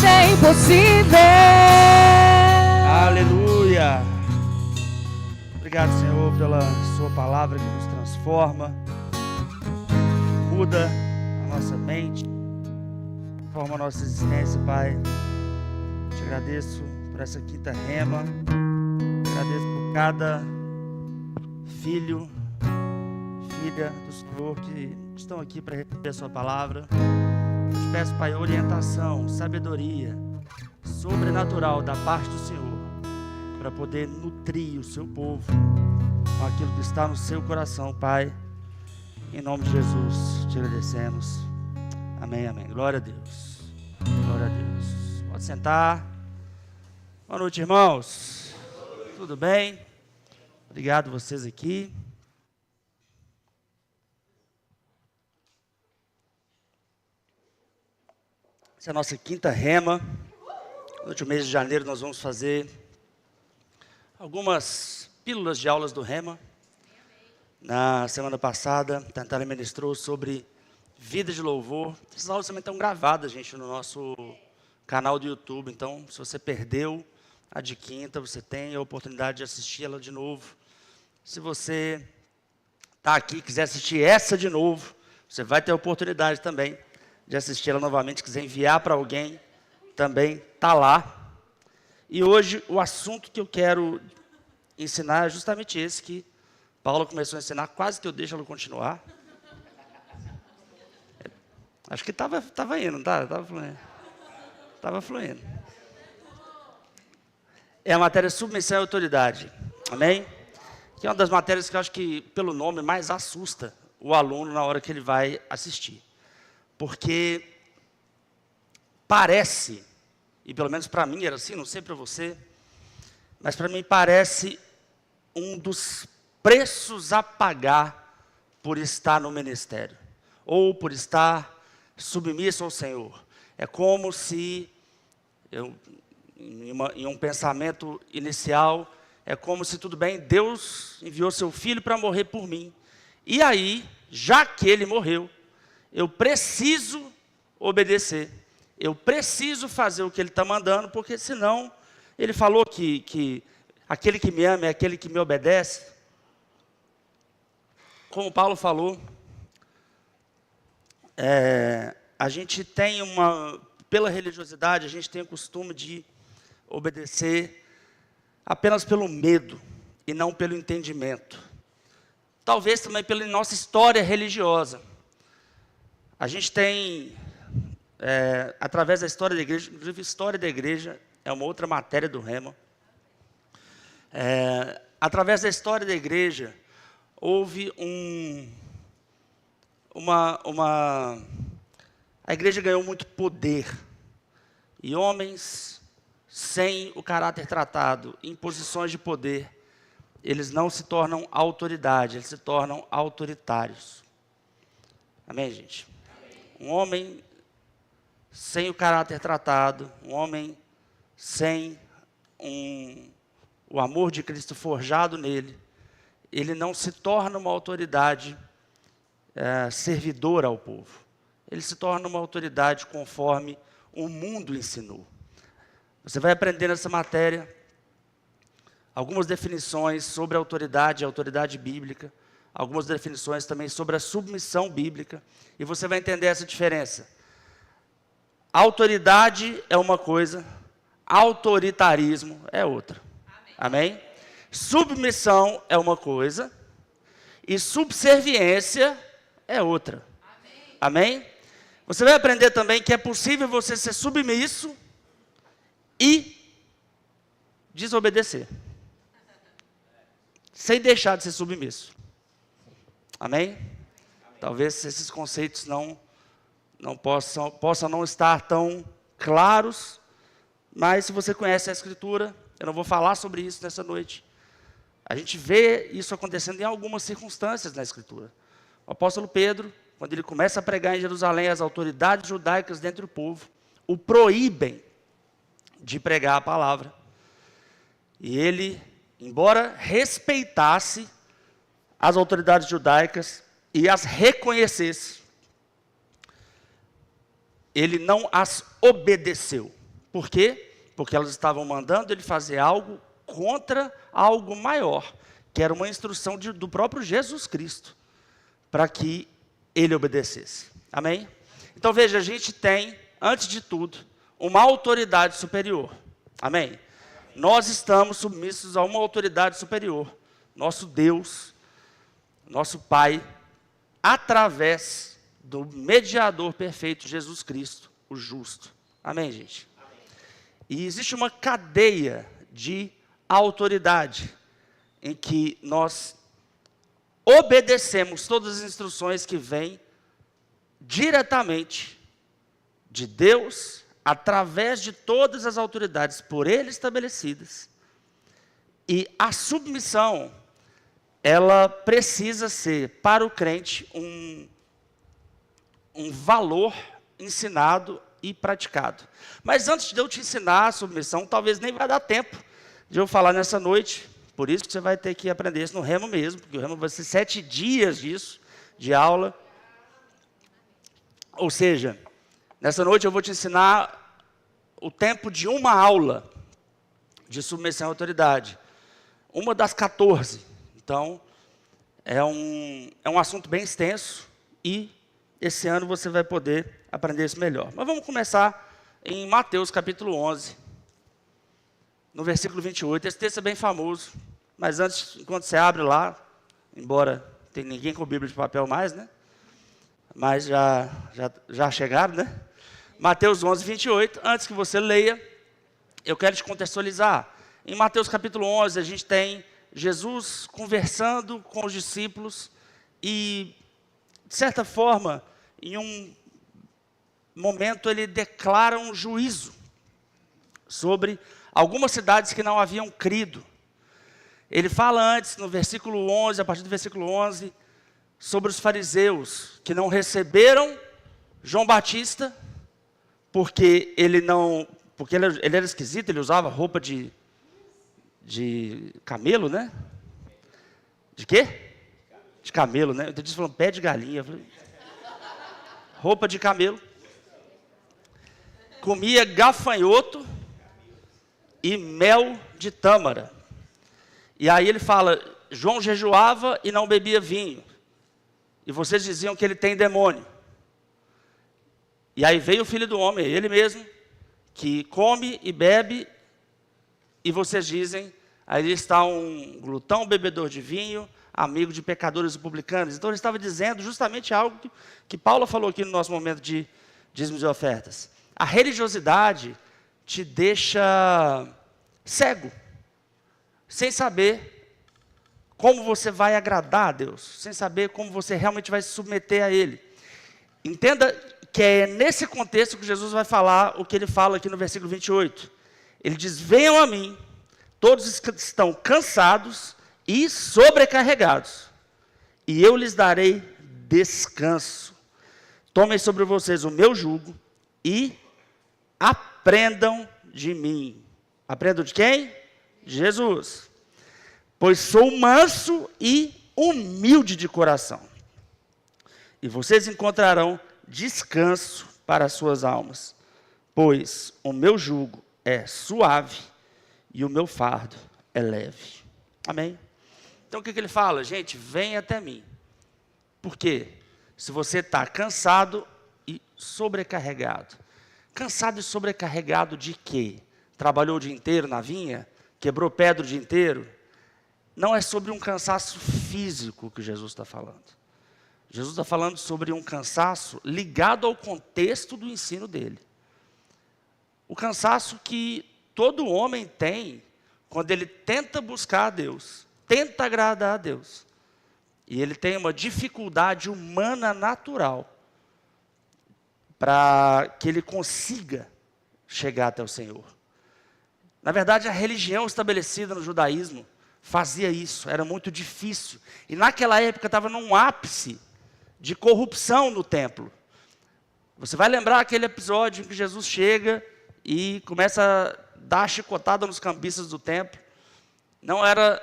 nada é impossível. Aleluia. Obrigado, Senhor, pela sua palavra que nos transforma, muda a nossa mente, forma a nossa existência, Pai. Te agradeço por essa quinta rema, te agradeço por cada filho, filha do Senhor que estão aqui para receber a sua palavra. Eu te peço, Pai, orientação, sabedoria sobrenatural da parte do Senhor, para poder nutrir o seu povo com aquilo que está no seu coração, Pai. Em nome de Jesus, te agradecemos. Amém, amém. Glória a Deus. Glória a Deus. Pode sentar. Boa noite, irmãos. Tudo bem? Obrigado a vocês aqui. Essa é a nossa quinta rema. Durante o mês de janeiro nós vamos fazer algumas pílulas de aulas do rema. Na semana passada, Tantara ministrou sobre vida de louvor. Essas aulas também estão gravadas, gente, no nosso canal do YouTube. Então, se você perdeu a de quinta, você tem a oportunidade de assistir ela de novo. Se você está aqui e quiser assistir essa de novo, você vai ter a oportunidade também de assistir ela novamente. Quiser enviar para alguém, também está lá. E hoje o assunto que eu quero ensinar é justamente esse que Paulo começou a ensinar, quase que eu deixo ela continuar. Acho que estava indo, não estava? Estava fluindo. Estava fluindo. É a matéria submissão e autoridade. Amém? Que é uma das matérias que eu acho que, pelo nome, mais assusta o aluno na hora que ele vai assistir. Porque parece, e pelo menos para mim era assim, não sei para você, mas para mim parece um dos preços a pagar por estar no ministério, ou por estar submisso ao Senhor. É como se, em um pensamento inicial, é como se, tudo bem, Deus enviou seu filho para morrer por mim, e aí, já que ele morreu, eu preciso obedecer, eu preciso fazer o que ele está mandando, porque senão, ele falou que aquele que me ama é aquele que me obedece. Como Paulo falou, a gente tem pela religiosidade, a gente tem o costume de obedecer apenas pelo medo e não pelo entendimento. Talvez também pela nossa história religiosa. A gente tem, através da história da igreja, inclusive história da igreja é uma outra matéria do rema. Através da história da igreja, houve a igreja ganhou muito poder, e homens sem o caráter tratado, em posições de poder, eles não se tornam autoridade, eles se tornam autoritários. Amém, gente? Um homem sem o caráter tratado, um homem sem o amor de Cristo forjado nele, ele não se torna uma autoridade servidora ao povo. Ele se torna uma autoridade conforme o mundo ensinou. Você vai aprender nessa matéria algumas definições sobre a autoridade bíblica, algumas definições também sobre a submissão bíblica, e você vai entender essa diferença. Autoridade é uma coisa, autoritarismo é outra. Amém? Submissão é uma coisa e subserviência é outra. Amém? Você vai aprender também que é possível você ser submisso e desobedecer, sem deixar de ser submisso. Amém? Talvez esses conceitos não possam não estar tão claros, mas se você conhece a Escritura, eu não vou falar sobre isso nessa noite. A gente vê isso acontecendo em algumas circunstâncias na Escritura. O apóstolo Pedro, quando ele começa a pregar em Jerusalém, as autoridades judaicas dentro do povo o proíbem de pregar a palavra. E ele, embora respeitasse as autoridades judaicas e as reconhecesse, ele não as obedeceu. Por quê? Porque elas estavam mandando ele fazer algo contra algo maior, que era uma instrução do próprio Jesus Cristo, para que ele obedecesse. Amém? Então veja, a gente tem, antes de tudo, uma autoridade superior. Amém? Nós estamos submissos a uma autoridade superior, nosso Deus, nosso Pai, através do mediador perfeito, Jesus Cristo, o justo. Amém, gente? Amém. E existe uma cadeia de autoridade em que nós obedecemos todas as instruções que vêm diretamente de Deus, através de todas as autoridades por Ele estabelecidas. E a submissão, ela precisa ser, para o crente, um valor ensinado e praticado. Mas antes de eu te ensinar a submissão, talvez nem vai dar tempo de eu falar nessa noite. Por isso que você vai ter que aprender isso no Remo mesmo, porque o Remo vai ser 7 dias disso, de aula. Ou seja, nessa noite eu vou te ensinar o tempo de uma aula de submissão à autoridade. Uma das 14. Então, é um assunto bem extenso e esse ano você vai poder aprender isso melhor. Mas vamos começar em Mateus capítulo 11, no versículo 28. Esse texto é bem famoso, mas antes, enquanto você abre lá, embora tem ninguém com Bíblia de papel mais, né? Mas já chegaram, né? Mateus 11, 28. Antes que você leia, eu quero te contextualizar. Em Mateus capítulo 11, a gente tem Jesus conversando com os discípulos e, de certa forma, em um momento ele declara um juízo sobre algumas cidades que não haviam crido. Ele fala antes, no versículo 11, a partir do versículo 11, sobre os fariseus que não receberam João Batista, porque ele era esquisito, ele usava roupa de camelo, né? De quê? De camelo, né? Eu entendi falando pé de galinha. Eu falei, roupa de camelo. Comia gafanhoto e mel de tâmara. E aí ele fala, João jejuava e não bebia vinho. E vocês diziam que ele tem demônio. E aí veio o Filho do Homem, ele mesmo, que come e bebe, e vocês dizem, aí está um glutão, bebedor de vinho, amigo de pecadores e publicanos. Então ele estava dizendo justamente algo que Paulo falou aqui no nosso momento de dízimos e ofertas. A religiosidade te deixa cego, sem saber como você vai agradar a Deus, sem saber como você realmente vai se submeter a Ele. Entenda que é nesse contexto que Jesus vai falar o que ele fala aqui no versículo 28. Ele diz, venham a mim, todos que estão cansados e sobrecarregados, e eu lhes darei descanso. Tomem sobre vocês o meu jugo e aprendam de mim. Aprendam de quem? Jesus. Pois sou manso e humilde de coração. E vocês encontrarão descanso para as suas almas. Pois o meu jugo é suave e o meu fardo é leve. Amém? Então o que ele fala? Gente, vem até mim. Por quê? Se você está cansado e sobrecarregado. Cansado e sobrecarregado de quê? Trabalhou o dia inteiro na vinha? Quebrou pedra o dia inteiro? Não é sobre um cansaço físico que Jesus está falando. Jesus está falando sobre um cansaço ligado ao contexto do ensino dele. O cansaço que todo homem tem quando ele tenta buscar a Deus, tenta agradar a Deus. E ele tem uma dificuldade humana natural para que ele consiga chegar até o Senhor. Na verdade, a religião estabelecida no judaísmo fazia isso, era muito difícil. E naquela época estava num ápice de corrupção no templo. Você vai lembrar aquele episódio em que Jesus chega e começa a dar chicotada nos cambistas do templo. Não era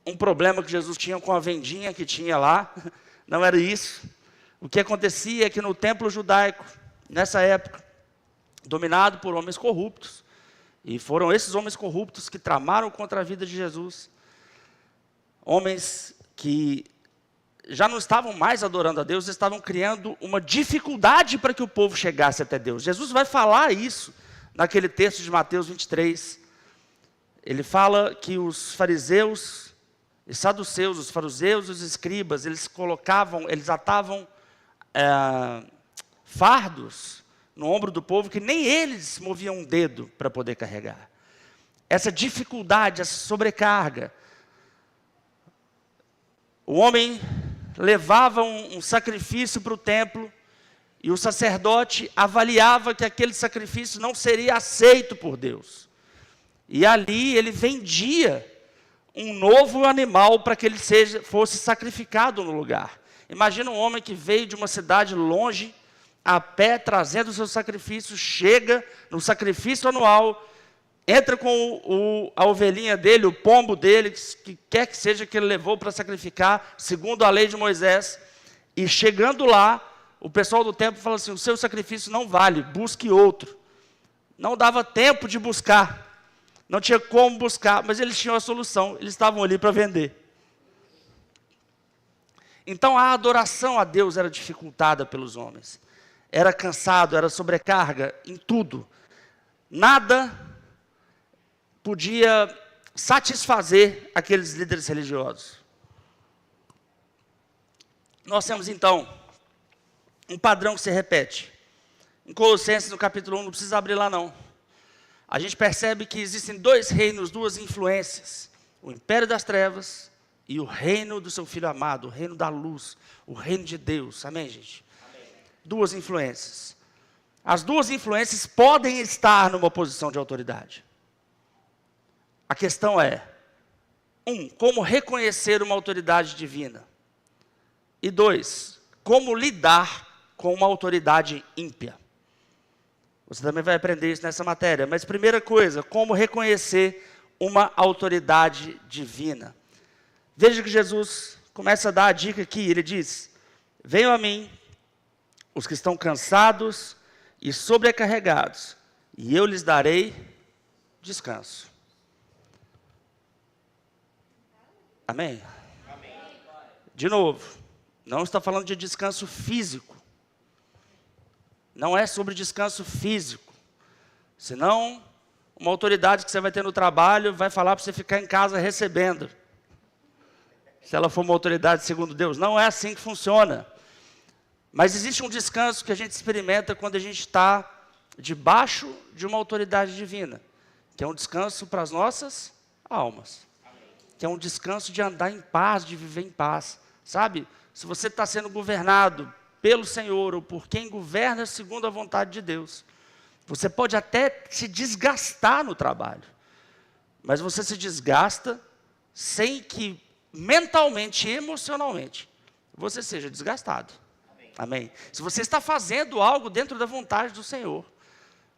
um problema que Jesus tinha com a vendinha que tinha lá, não era isso. O que acontecia é que no templo judaico, nessa época, dominado por homens corruptos. E foram esses homens corruptos que tramaram contra a vida de Jesus. Homens que já não estavam mais adorando a Deus, estavam criando uma dificuldade para que o povo chegasse até Deus. Jesus vai falar isso naquele texto de Mateus 23. Ele fala que os fariseus e saduceus, os fariseus e os escribas, eles atavam fardos no ombro do povo que nem eles moviam um dedo para poder carregar. Essa dificuldade, essa sobrecarga. O homem levava um sacrifício para o templo e o sacerdote avaliava que aquele sacrifício não seria aceito por Deus. E ali ele vendia um novo animal para que ele fosse sacrificado no lugar. Imagina um homem que veio de uma cidade longe, a pé, trazendo o seu sacrifício, chega no sacrifício anual, entra com a ovelhinha dele, o pombo dele, que quer que seja que ele levou para sacrificar, segundo a lei de Moisés, e chegando lá, o pessoal do templo fala assim: o seu sacrifício não vale, busque outro. Não dava tempo de buscar, não tinha como buscar, mas eles tinham a solução, eles estavam ali para vender. Então a adoração a Deus era dificultada pelos homens, era cansado, era sobrecarga em tudo. Nada podia satisfazer aqueles líderes religiosos. Nós temos então um padrão que se repete. Em Colossenses, no capítulo 1, não precisa abrir lá não. A gente percebe que existem dois reinos, duas influências. O império das trevas e o reino do seu Filho amado, o reino da luz, o reino de Deus. Amém, gente? Amém. Duas influências. As duas influências podem estar numa posição de autoridade. A questão é, como reconhecer uma autoridade divina? E 2, como lidar com uma autoridade ímpia? Você também vai aprender isso nessa matéria. Mas primeira coisa, como reconhecer uma autoridade divina? Veja que Jesus começa a dar a dica aqui. Ele diz: venham a mim, os que estão cansados e sobrecarregados, e eu lhes darei descanso. Amém? Amém. De novo, não está falando de descanso físico. Não é sobre descanso físico. Senão, uma autoridade que você vai ter no trabalho vai falar para você ficar em casa recebendo. Se ela for uma autoridade segundo Deus. Não é assim que funciona. Mas existe um descanso que a gente experimenta quando a gente está debaixo de uma autoridade divina. Que é um descanso para as nossas almas. Que é um descanso de andar em paz, de viver em paz. Sabe? Se você está sendo governado pelo Senhor, ou por quem governa segundo a vontade de Deus, você pode até se desgastar no trabalho, mas você se desgasta sem que mentalmente e emocionalmente você seja desgastado. Amém? Se você está fazendo algo dentro da vontade do Senhor,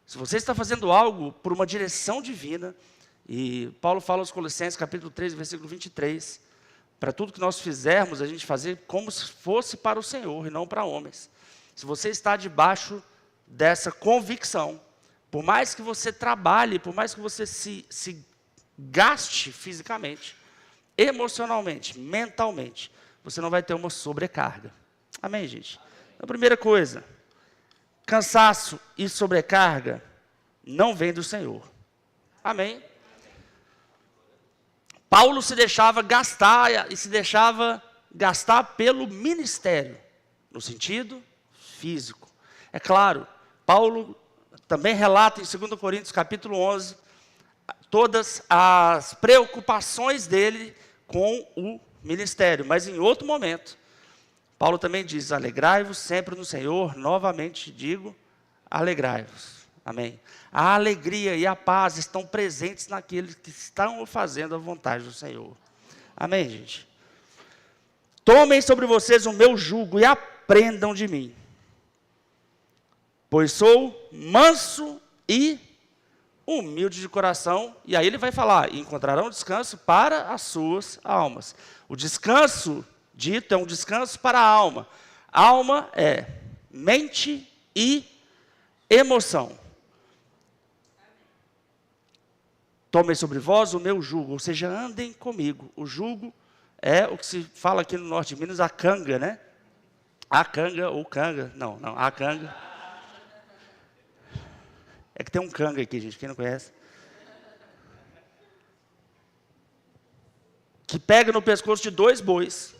se você está fazendo algo por uma direção divina, e Paulo fala aos Colossenses, capítulo 3, versículo 23, para tudo que nós fizermos, a gente fazer como se fosse para o Senhor e não para homens. Se você está debaixo dessa convicção, por mais que você trabalhe, por mais que você se gaste fisicamente, emocionalmente, mentalmente, você não vai ter uma sobrecarga. Amém, gente? A primeira coisa, cansaço e sobrecarga não vem do Senhor. Amém? Paulo se deixava gastar e se deixava gastar pelo ministério, no sentido físico. É claro, Paulo também relata em 2 Coríntios capítulo 11, todas as preocupações dele com o ministério. Mas em outro momento, Paulo também diz: alegrai-vos sempre no Senhor, novamente digo, alegrai-vos. Amém. A alegria e a paz estão presentes naqueles que estão fazendo a vontade do Senhor. Amém, gente? Tomem sobre vocês o meu jugo e aprendam de mim, pois sou manso e humilde de coração. E aí ele vai falar: e encontrarão descanso para as suas almas. O descanso dito é um descanso para a alma. Alma é mente e emoção. tomem sobre vós o meu jugo, ou seja, andem comigo. O jugo é o que se fala aqui no norte de Minas, a canga, né? A canga ou canga, não, a canga. É que tem um canga aqui, gente, quem não conhece. Que pega no pescoço de 2 bois.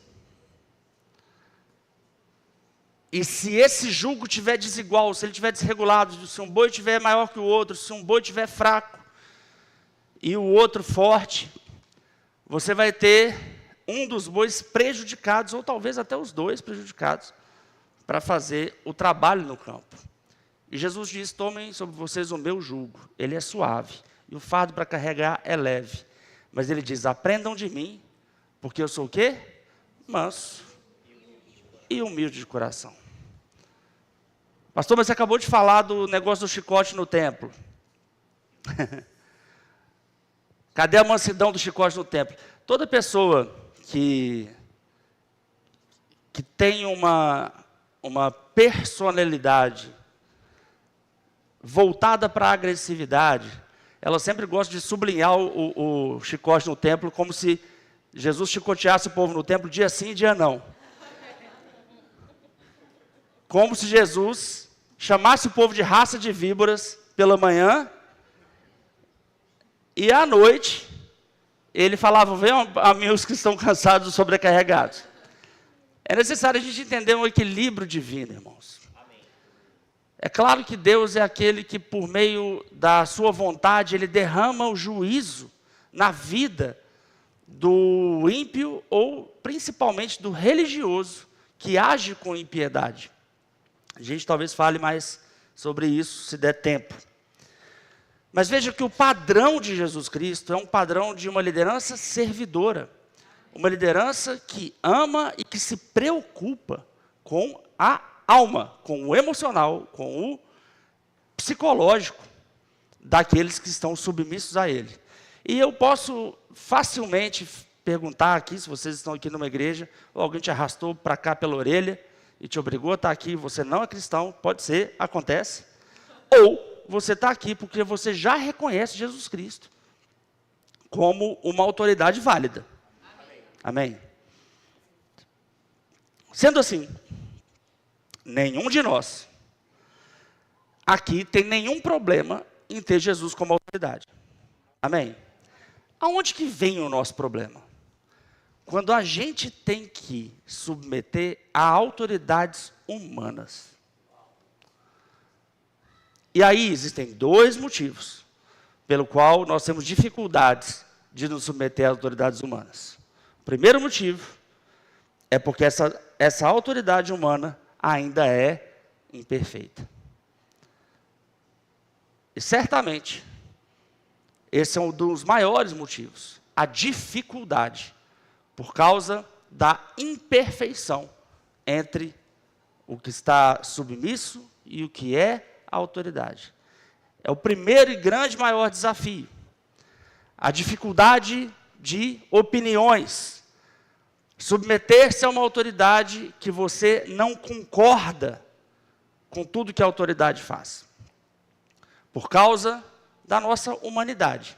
E se esse jugo estiver desigual, se ele estiver desregulado, se um boi estiver maior que o outro, se um boi estiver fraco e o outro forte, você vai ter um dos bois prejudicados, ou talvez até os 2 prejudicados, para fazer o trabalho no campo. E Jesus diz, tomem sobre vocês o meu jugo, ele é suave, e o fardo para carregar é leve. Mas ele diz, aprendam de mim, porque eu sou o quê? Manso e humilde de coração. Pastor, mas você acabou de falar do negócio do chicote no templo. Cadê a mansidão do chicote no templo? Toda pessoa que tem uma personalidade voltada para a agressividade, ela sempre gosta de sublinhar o chicote no templo, como se Jesus chicoteasse o povo no templo dia sim e dia não. Como se Jesus chamasse o povo de raça de víboras pela manhã, e à noite, ele falava, venham a mim os que estão cansados e sobrecarregados. É necessário a gente entender um equilíbrio divino, irmãos. Amém. É claro que Deus é aquele que, por meio da sua vontade, ele derrama o juízo na vida do ímpio ou, principalmente, do religioso, que age com impiedade. A gente talvez fale mais sobre isso, se der tempo. Mas veja que o padrão de Jesus Cristo é um padrão de uma liderança servidora. Uma liderança que ama e que se preocupa com a alma, com o emocional, com o psicológico daqueles que estão submissos a Ele. E eu posso facilmente perguntar aqui, se vocês estão aqui numa igreja, ou alguém te arrastou para cá pela orelha e te obrigou a estar aqui, você não é cristão, pode ser, acontece. Ou você está aqui porque você já reconhece Jesus Cristo como uma autoridade válida. Amém? Sendo assim, nenhum de nós aqui tem nenhum problema em ter Jesus como autoridade. Amém? Aonde que vem o nosso problema? Quando a gente tem que submeter a autoridades humanas. E aí existem 2 motivos pelo qual nós temos dificuldades de nos submeter a autoridades humanas. O primeiro motivo é porque essa autoridade humana ainda é imperfeita. E certamente, esse é um dos maiores motivos, a dificuldade, por causa da imperfeição entre o que está submisso e o que é a autoridade. É o primeiro e grande maior desafio. A dificuldade de opiniões. Submeter-se a uma autoridade que você não concorda com tudo que a autoridade faz. Por causa da nossa humanidade.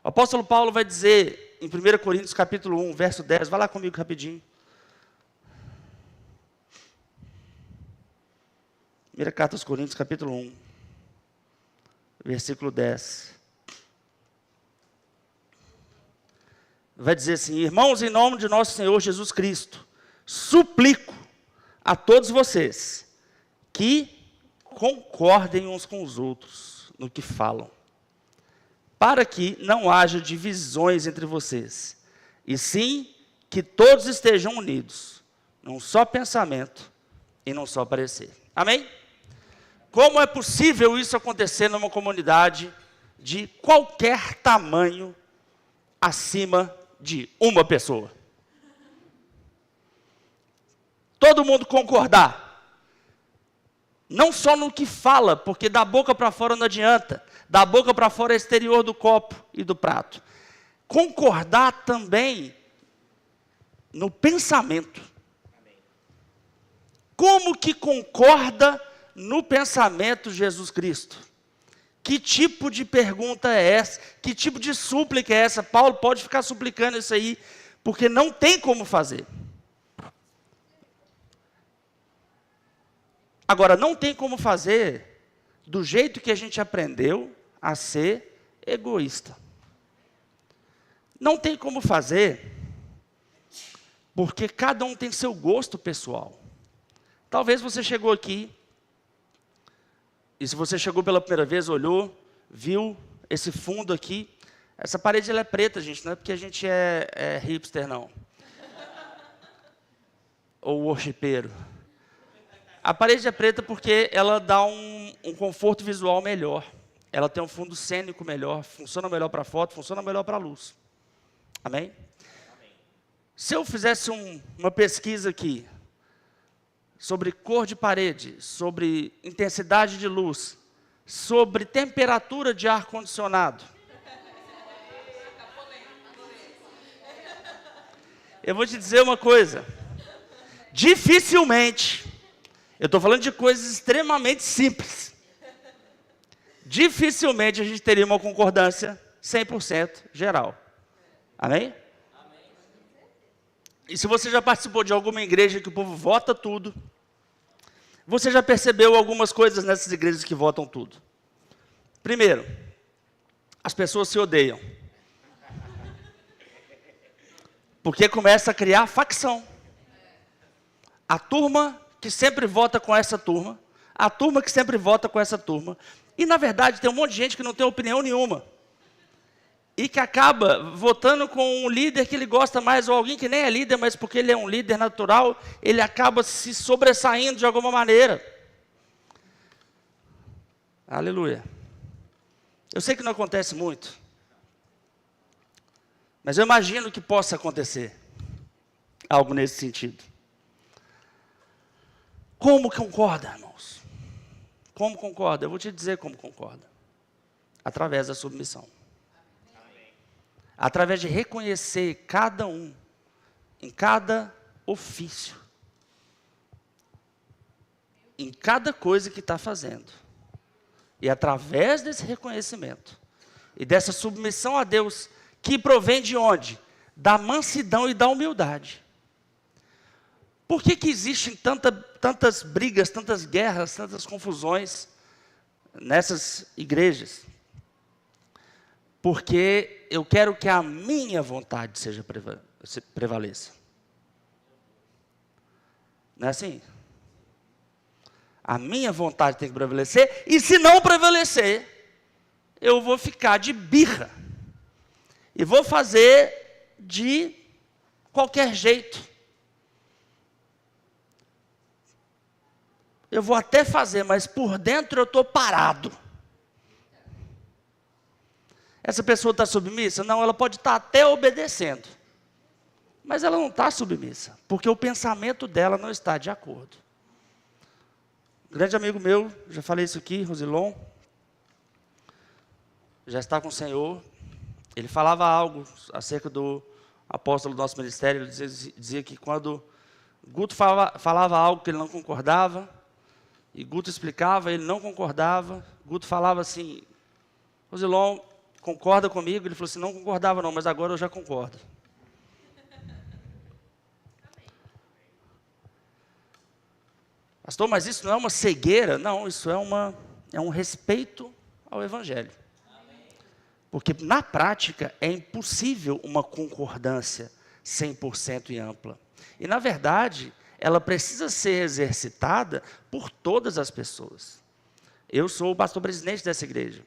O apóstolo Paulo vai dizer em 1 Coríntios capítulo 1, verso 10, vai lá comigo rapidinho. 1 Carta aos Coríntios capítulo 1, versículo 10. Vai dizer assim, irmãos, em nome de nosso Senhor Jesus Cristo, suplico a todos vocês que concordem uns com os outros no que falam, para que não haja divisões entre vocês, e sim que todos estejam unidos, num só pensamento e num só parecer. Amém? Como é possível isso acontecer numa comunidade de qualquer tamanho acima de uma pessoa? Todo mundo concordar. Não só no que fala, porque da boca para fora não adianta. Da boca para fora é exterior do copo e do prato. Concordar também no pensamento. Como que concorda no pensamento Jesus Cristo? Que tipo de pergunta é essa? Que tipo de súplica é essa? Paulo pode ficar suplicando isso aí, porque não tem como fazer. Agora, não tem como fazer do jeito que a gente aprendeu a ser egoísta. Não tem como fazer, porque cada um tem seu gosto pessoal. Talvez você chegou aqui, e se você chegou pela primeira vez, olhou, viu esse fundo aqui. Essa parede ela é preta, gente, não é porque a gente é hipster, não. Ou worshipeiro. A parede é preta porque ela dá um conforto visual melhor. Ela tem um fundo cênico melhor, funciona melhor para foto, funciona melhor para luz. Amém? Amém. Se eu fizesse uma pesquisa aqui, sobre cor de parede, sobre intensidade de luz, sobre temperatura de ar-condicionado. Eu vou te dizer uma coisa. Dificilmente, eu estou falando de coisas extremamente simples. Dificilmente a gente teria uma concordância 100% geral. Amém? E se você já participou de alguma igreja que o povo vota tudo, você já percebeu algumas coisas nessas igrejas que votam tudo. Primeiro, as pessoas se odeiam. Porque começa a criar facção. A turma que sempre vota com essa turma, a turma que sempre vota com essa turma. E, na verdade, tem um monte de gente que não tem opinião nenhuma. E que acaba votando com um líder que ele gosta mais, ou alguém que nem é líder, mas porque ele é um líder natural, ele acaba se sobressaindo de alguma maneira. Aleluia. Eu sei que não acontece muito, mas eu imagino que possa acontecer algo nesse sentido. Como concorda, irmãos? Como concorda? Eu vou te dizer como concorda. Através da submissão. Através de reconhecer cada um, em cada ofício, em cada coisa que está fazendo. E através desse reconhecimento, e dessa submissão a Deus, que provém de onde? Da mansidão e da humildade. Por que existem tantas brigas, tantas guerras, tantas confusões nessas igrejas? Porque eu quero que a minha vontade prevaleça. Não é assim? A minha vontade tem que prevalecer, e se não prevalecer, eu vou ficar de birra. E vou fazer de qualquer jeito. Eu vou até fazer, mas por dentro eu estou parado. Essa pessoa está submissa? Não, ela pode estar até obedecendo. Mas ela não está submissa, porque o pensamento dela não está de acordo. Um grande amigo meu, já falei isso aqui, Rosilon, já está com o Senhor. Ele falava algo acerca do apóstolo do nosso ministério. Ele dizia que quando Guto falava algo que ele não concordava, e Guto explicava, ele não concordava. Guto falava assim, Rosilon, concorda comigo? Ele falou assim, não concordava não, mas agora eu já concordo. Pastor, mas isso não é uma cegueira? Não, isso é um respeito ao Evangelho. Porque na prática é impossível uma concordância 100% e ampla. E na verdade, ela precisa ser exercitada por todas as pessoas. Eu sou o pastor presidente dessa igreja,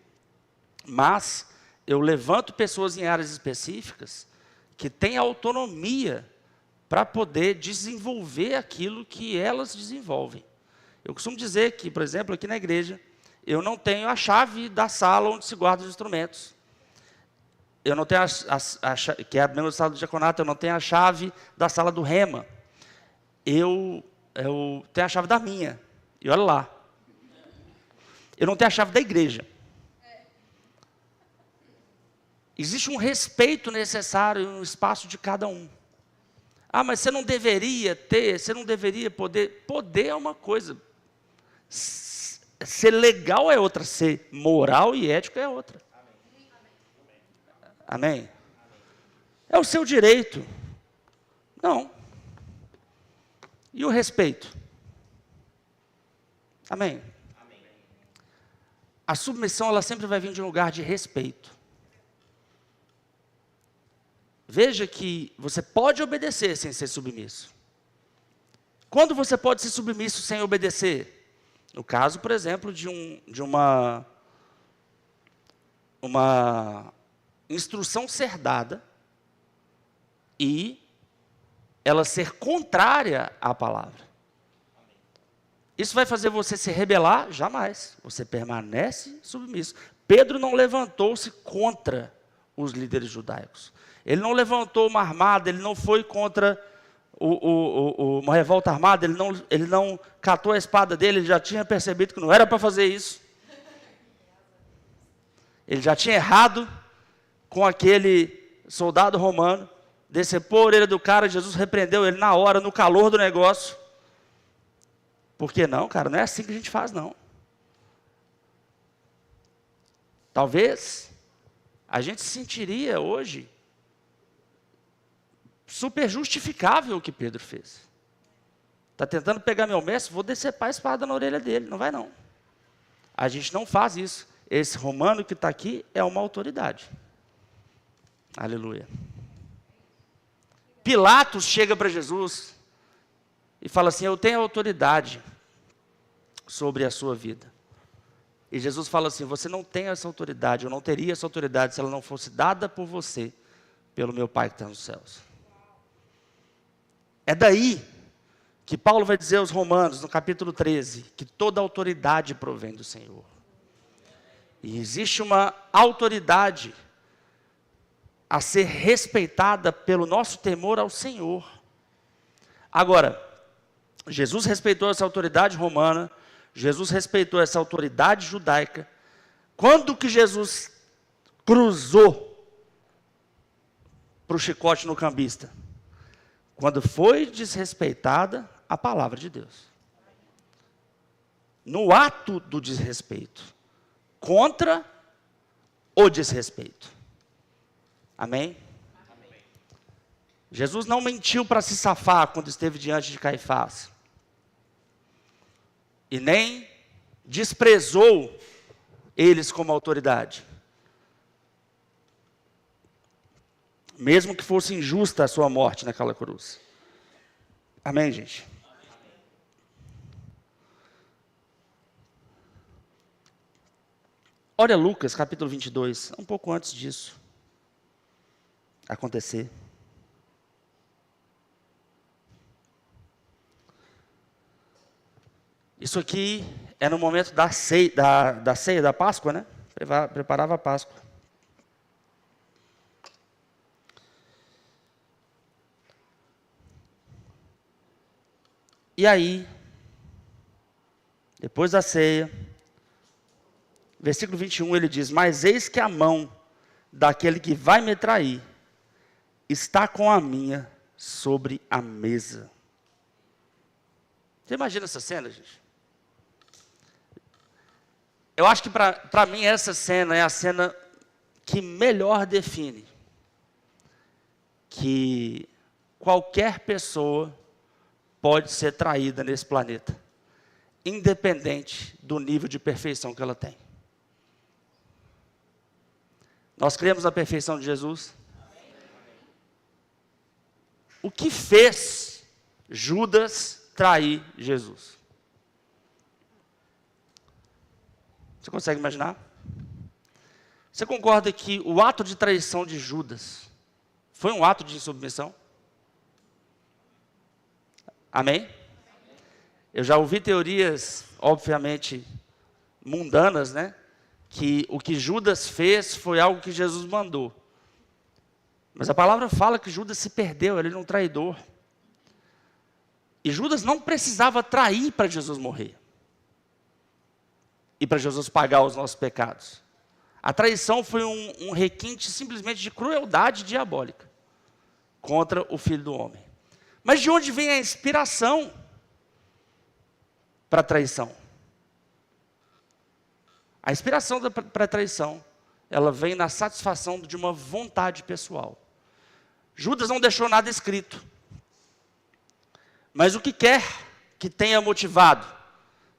mas eu levanto pessoas em áreas específicas que têm autonomia para poder desenvolver aquilo que elas desenvolvem. Eu costumo dizer que, por exemplo, aqui na igreja, eu não tenho a chave da sala onde se guarda os instrumentos. Eu não tenho que é a mesma sala do diaconato, eu não tenho a chave da sala do rema. Eu tenho a chave da minha. E olha lá. Eu não tenho a chave da igreja. Existe um respeito necessário no espaço de cada um. Ah, mas você não deveria ter, você não deveria poder. Poder é uma coisa. ser legal é outra, ser moral e ético é outra. Amém? É o seu direito. Não. E o respeito? Amém? A submissão, ela sempre vai vir de um lugar de respeito. Veja que você pode obedecer sem ser submisso. Quando você pode ser submisso sem obedecer? No caso, por exemplo, de uma instrução ser dada e ela ser contrária à palavra. Isso vai fazer você se rebelar? Jamais. Você permanece submisso. Pedro não levantou-se contra os líderes judaicos. Ele não levantou uma armada, ele não foi contra uma revolta armada, ele não catou a espada dele, ele já tinha percebido que não era para fazer isso. Ele já tinha errado com aquele soldado romano, decepou a orelha do cara, Jesus repreendeu ele na hora, no calor do negócio. Por que não, cara? Não é assim que a gente faz, não. Talvez a gente se sentiria hoje super justificável o que Pedro fez. Está tentando pegar meu mestre, vou decepar a espada na orelha dele. Não vai, não. A gente não faz isso. Esse romano que está aqui é uma autoridade. Aleluia. Pilatos chega para Jesus e fala assim: eu tenho autoridade sobre a sua vida. E Jesus fala assim: você não tem essa autoridade, eu não teria essa autoridade se ela não fosse dada por você, pelo meu Pai que está nos céus. É daí que Paulo vai dizer aos Romanos, no capítulo 13, que toda autoridade provém do Senhor. E existe uma autoridade a ser respeitada pelo nosso temor ao Senhor. Agora, Jesus respeitou essa autoridade romana, Jesus respeitou essa autoridade judaica. Quando que Jesus cruzou para o chicote no cambista? Quando foi desrespeitada a palavra de Deus. No ato do desrespeito, contra o desrespeito. Amém? Amém. Jesus não mentiu para se safar quando esteve diante de Caifás. E nem desprezou eles como autoridade. Mesmo que fosse injusta a sua morte naquela cruz. Amém, gente? Olha Lucas, capítulo 22, um pouco antes disso acontecer. Isso aqui é no momento da ceia da Páscoa, né? Preparava a Páscoa. E aí, depois da ceia, versículo 21, ele diz: mas eis que a mão daquele que vai me trair está com a minha sobre a mesa. Você imagina essa cena, gente? Eu acho que para mim essa cena é a cena que melhor define que qualquer pessoa pode ser traída nesse planeta, independente do nível de perfeição que ela tem. Nós cremos na perfeição de Jesus? O que fez Judas trair Jesus? Você consegue imaginar? Você concorda que o ato de traição de Judas foi um ato de insubmissão? Amém? Eu já ouvi teorias, obviamente, mundanas, né? Que o que Judas fez foi algo que Jesus mandou. Mas a palavra fala que Judas se perdeu, ele era um traidor. E Judas não precisava trair para Jesus morrer. E para Jesus pagar os nossos pecados. A traição foi um requinte simplesmente de crueldade diabólica contra o Filho do Homem. Mas de onde vem a inspiração para a traição? A inspiração para a traição, ela vem na satisfação de uma vontade pessoal. Judas não deixou nada escrito. Mas o que quer que tenha motivado,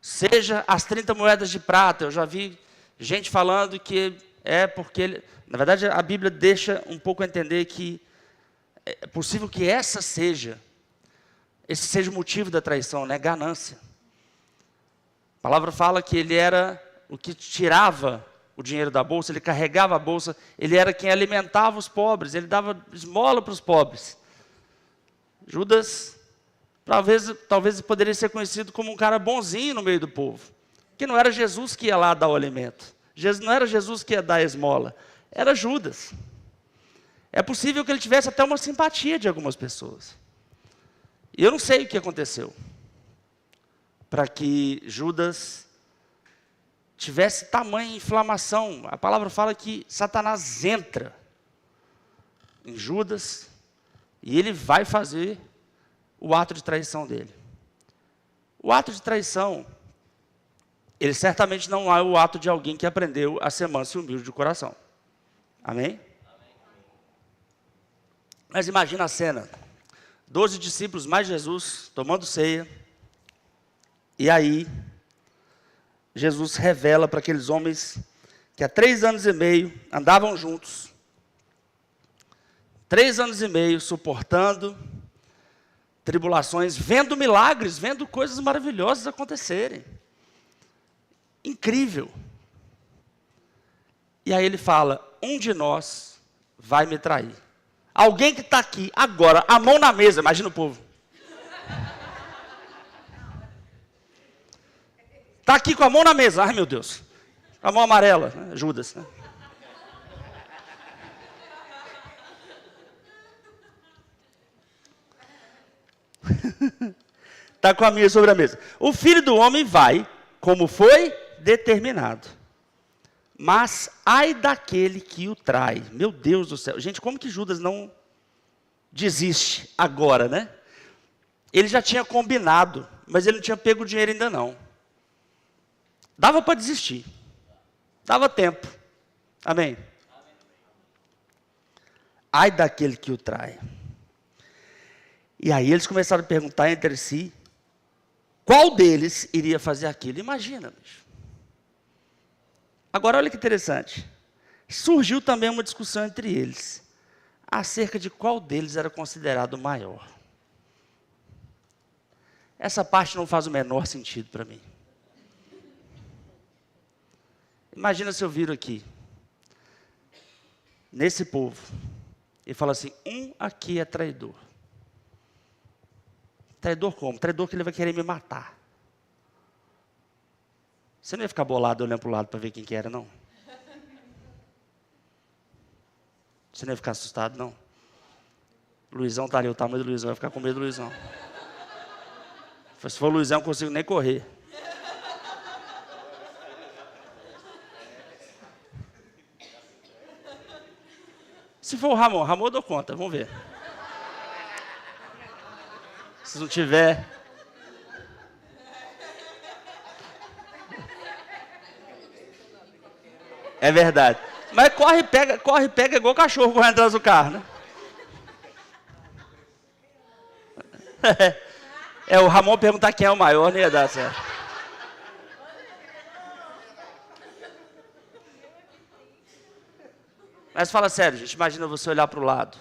seja as 30 moedas de prata, eu já vi gente falando que é porque ele... Na verdade, a Bíblia deixa um pouco a entender que é possível que esse seja o motivo da traição, né? Ganância. A palavra fala que ele era o que tirava o dinheiro da bolsa, ele carregava a bolsa, ele era quem alimentava os pobres, ele dava esmola para os pobres. Judas, talvez poderia ser conhecido como um cara bonzinho no meio do povo, que não era Jesus que ia lá dar o alimento, não era Jesus que ia dar a esmola, era Judas. É possível que ele tivesse até uma simpatia de algumas pessoas. E eu não sei o que aconteceu para que Judas tivesse tamanha inflamação. A palavra fala que Satanás entra em Judas e ele vai fazer o ato de traição dele. O ato de traição, ele certamente não é o ato de alguém que aprendeu a ser manso e humilde de coração. Amém? Mas imagina a cena. 12 discípulos mais Jesus tomando ceia. E aí, Jesus revela para aqueles homens que há 3 anos e meio andavam juntos. 3 anos e meio suportando tribulações, vendo milagres, vendo coisas maravilhosas acontecerem. Incrível. E aí ele fala, um de nós vai me trair. Alguém que está aqui agora, a mão na mesa, imagina o povo. Está aqui com a mão na mesa, ai meu Deus. Com a mão amarela, né? Judas. Né? Está com a minha sobre a mesa. O Filho do Homem vai, como foi determinado. Mas ai daquele que o trai. Meu Deus do céu. Gente, como que Judas não desiste agora, né? Ele já tinha combinado, mas ele não tinha pego o dinheiro ainda não. Dava para desistir. Dava tempo. Amém? Ai daquele que o trai. E aí eles começaram a perguntar entre si, qual deles iria fazer aquilo? Imagina, bicho. Agora, olha que interessante. Surgiu também uma discussão entre eles, acerca de qual deles era considerado o maior. Essa parte não faz o menor sentido para mim. Imagina se eu viro aqui, nesse povo, e falo assim, um aqui é traidor. Traidor como? Traidor que ele vai querer me matar. Você não ia ficar bolado olhando para o lado para ver quem que era, não? Você não ia ficar assustado, não? Luizão está ali, o tamanho do Luizão, eu ia ficar com medo do Luizão. Se for o Luizão, eu não consigo nem correr. Se for o Ramon eu dou conta, vamos ver. Se não tiver... É verdade. Mas corre e pega igual cachorro correndo atrás do carro, né? O Ramon perguntar quem é o maior, não ia dar certo. Mas fala sério, gente, imagina você olhar para o lado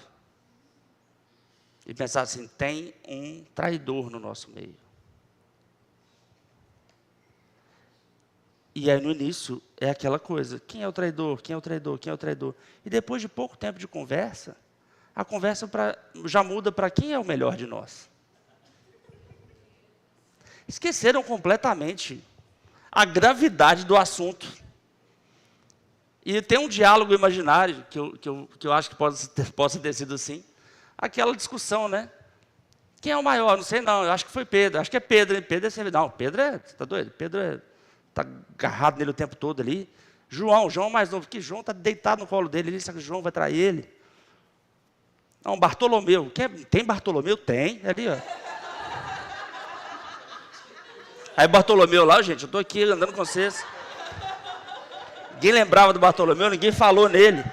e pensar assim, tem um traidor no nosso meio. E aí no início é aquela coisa, quem é o traidor, quem é o traidor, quem é o traidor? E depois de pouco tempo de conversa, a conversa já muda para quem é o melhor de nós. Esqueceram completamente a gravidade do assunto. E tem um diálogo imaginário, que eu acho que possa ter sido assim, aquela discussão, né? Quem é o maior? Não sei não, eu acho que foi Pedro, acho que é Pedro, hein? Pedro é sempre... Não, Pedro está doido? Pedro está agarrado nele o tempo todo ali. João é mais novo, que João está deitado no colo dele, ele sabe que João vai trair ele. Não, Bartolomeu, tem Bartolomeu? Tem, ali ó. Aí Bartolomeu lá, gente, eu estou aqui andando com vocês. Ninguém lembrava do Bartolomeu, ninguém falou nele.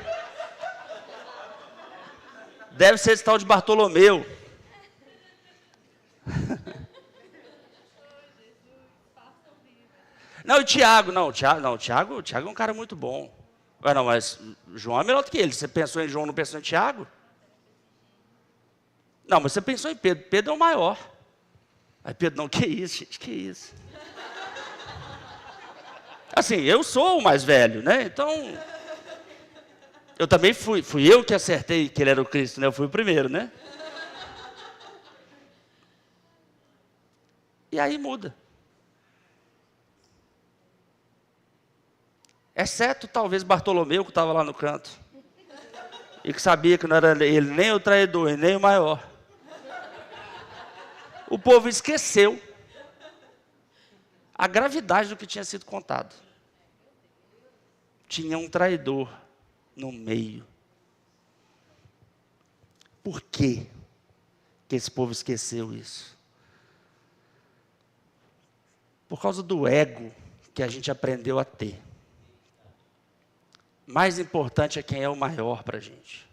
Deve ser esse tal de Bartolomeu. Não, e Tiago, Tiago é um cara muito bom. Não, mas João é melhor do que ele. Você pensou em João, não pensou em Tiago? Não, mas você pensou em Pedro. Pedro é o maior. Aí Pedro, não, que isso, gente, que isso. Assim, eu sou o mais velho, né? Então, eu também fui eu que acertei que ele era o Cristo, né? Eu fui o primeiro, né? E aí muda. Exceto talvez Bartolomeu, que estava lá no canto. E que sabia que não era ele nem o traidor e nem o maior. O povo esqueceu a gravidade do que tinha sido contado. Tinha um traidor no meio. Por quê que esse povo esqueceu isso? Por causa do ego que a gente aprendeu a ter. Mais importante é quem é o maior para a gente.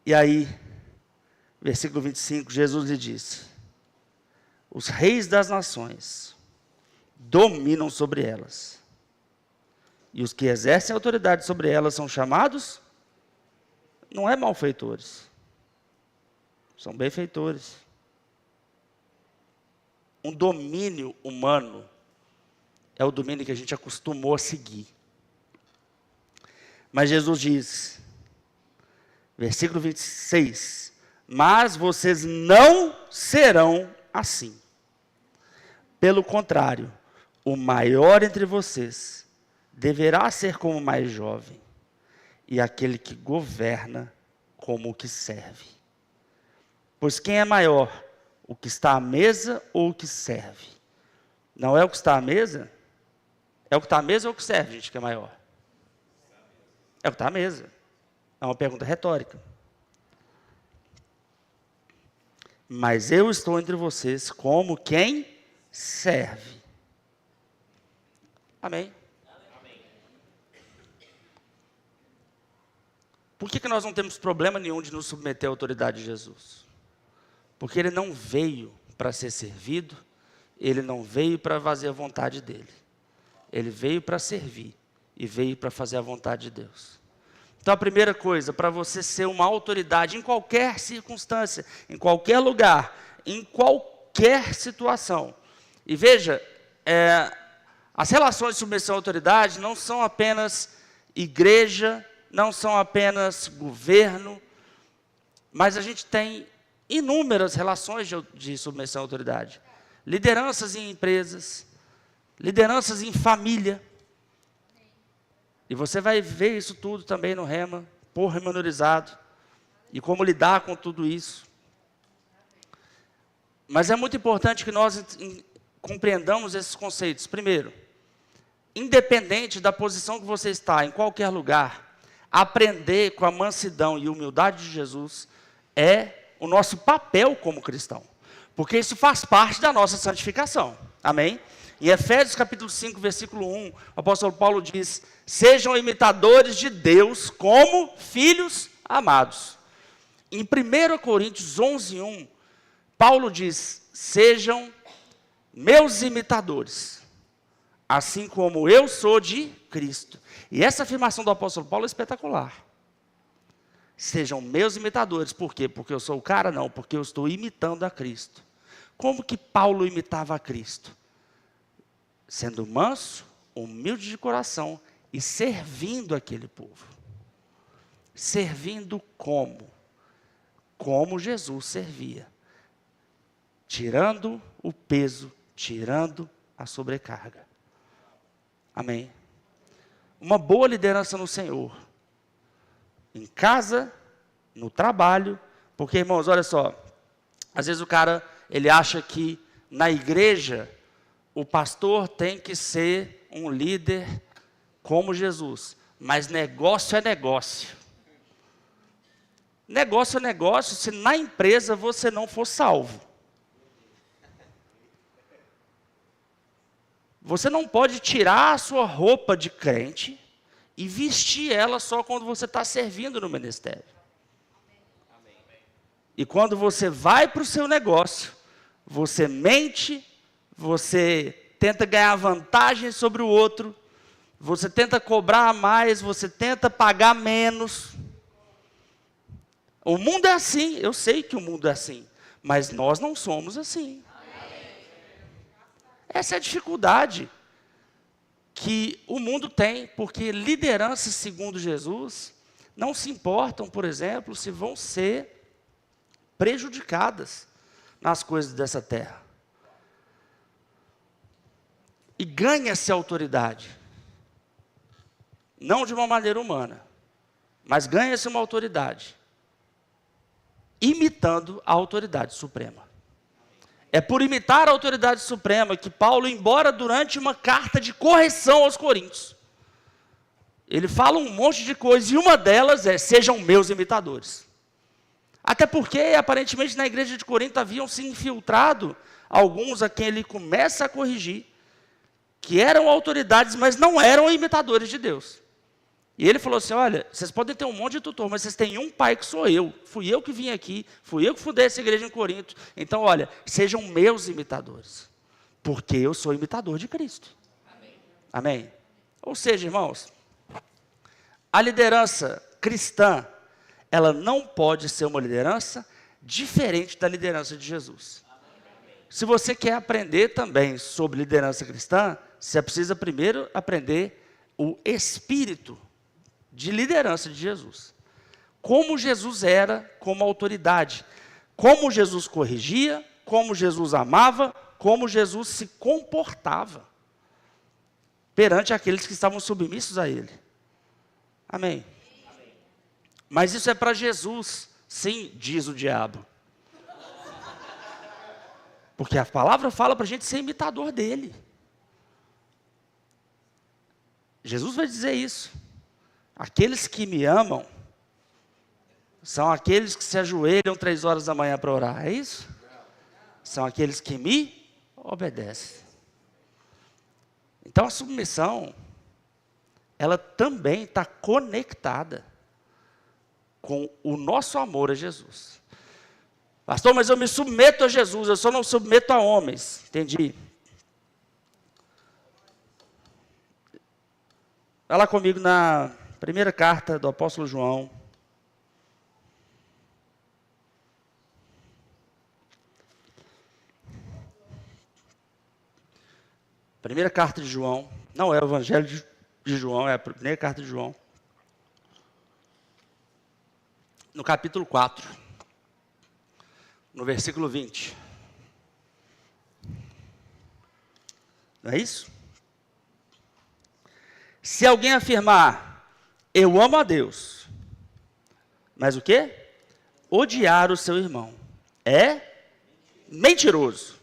E aí, versículo 25, Jesus lhe disse: os reis das nações dominam sobre elas, e os que exercem autoridade sobre elas são chamados, não é malfeitores, são benfeitores. Um domínio humano é o domínio que a gente acostumou a seguir. Mas Jesus diz, versículo 26, mas vocês não serão assim. Pelo contrário, o maior entre vocês deverá ser como o mais jovem, e aquele que governa como o que serve. Pois quem é maior, o que está à mesa ou o que serve? Não é o que está à mesa? É o que está à mesa ou o que serve, gente, que é maior? É o que está à mesa. É uma pergunta retórica. Mas eu estou entre vocês como quem serve. Amém? Por que nós não temos problema nenhum de nos submeter à autoridade de Jesus? Porque ele não veio para ser servido, ele não veio para fazer a vontade dele. Ele veio para servir e veio para fazer a vontade de Deus. Então a primeira coisa, para você ser uma autoridade em qualquer circunstância, em qualquer lugar, em qualquer situação. E veja, as relações de submissão à autoridade não são apenas igreja, não são apenas governo, mas a gente tem inúmeras relações de submissão à autoridade. Lideranças em empresas, lideranças em família. E você vai ver isso tudo também no Rema, pormenorizado, e como lidar com tudo isso. Mas é muito importante que nós compreendamos esses conceitos. Primeiro, independente da posição que você está, em qualquer lugar, aprender com a mansidão e humildade de Jesus é o nosso papel como cristão. Porque isso faz parte da nossa santificação. Amém? Em Efésios capítulo 5, versículo 1, o apóstolo Paulo diz: sejam imitadores de Deus como filhos amados. Em 1 Coríntios 11, 1, Paulo diz: sejam meus imitadores, assim como eu sou de Cristo. E essa afirmação do apóstolo Paulo é espetacular. Sejam meus imitadores. Por quê? Porque eu sou o cara? Não, porque eu estou imitando a Cristo. Como que Paulo imitava a Cristo? Sendo manso, humilde de coração e servindo aquele povo. Servindo como? Como Jesus servia. Tirando o peso, tirando a sobrecarga. Amém? Uma boa liderança no Senhor. Em casa, no trabalho. Porque, irmãos, olha só. Às vezes o cara, ele acha que na igreja o pastor tem que ser um líder como Jesus. Mas negócio é negócio. Negócio é negócio se na empresa você não for salvo. Você não pode tirar a sua roupa de crente e vestir ela só quando você está servindo no ministério. E quando você vai para o seu negócio, você mente, você tenta ganhar vantagem sobre o outro, você tenta cobrar mais, você tenta pagar menos. O mundo é assim, eu sei que o mundo é assim, mas nós não somos assim. Essa é a dificuldade que o mundo tem, porque lideranças segundo Jesus não se importam, por exemplo, se vão ser prejudicadas nas coisas dessa terra. E ganha-se autoridade, não de uma maneira humana, mas ganha-se uma autoridade, imitando a autoridade suprema. É por imitar a autoridade suprema que Paulo, embora durante uma carta de correção aos Coríntios, ele fala um monte de coisas, e uma delas é: sejam meus imitadores. Até porque, aparentemente, na igreja de Corinto haviam se infiltrado alguns a quem ele começa a corrigir, que eram autoridades, mas não eram imitadores de Deus. E ele falou assim: olha, vocês podem ter um monte de tutor, mas vocês têm um pai que sou eu. Fui eu que vim aqui, fui eu que fundei essa igreja em Corinto. Então, olha, sejam meus imitadores, porque eu sou imitador de Cristo. Amém. Amém? Ou seja, irmãos, a liderança cristã, ela não pode ser uma liderança diferente da liderança de Jesus. Amém. Se você quer aprender também sobre liderança cristã, você precisa primeiro aprender o espírito de liderança de Jesus. Como Jesus era como autoridade, como Jesus corrigia, como Jesus amava, como Jesus se comportava perante aqueles que estavam submissos a Ele. Amém? Amém. Mas isso é para Jesus, sim, diz o diabo. Porque a palavra fala para a gente ser imitador dele. Jesus vai dizer isso. Aqueles que me amam são aqueles que se ajoelham 3 horas da manhã para orar, é isso? São aqueles que me obedecem. Então a submissão, ela também está conectada com o nosso amor a Jesus. Pastor, mas eu me submeto a Jesus, eu só não submeto a homens. Entendi. Vai lá comigo na primeira carta do apóstolo João. Primeira carta de João. Não é o evangelho de João, é a primeira carta de João. No capítulo 4. No versículo 20. Não é isso? Se alguém afirmar: eu amo a Deus, mas o quê? Odiar o seu irmão, é mentiroso.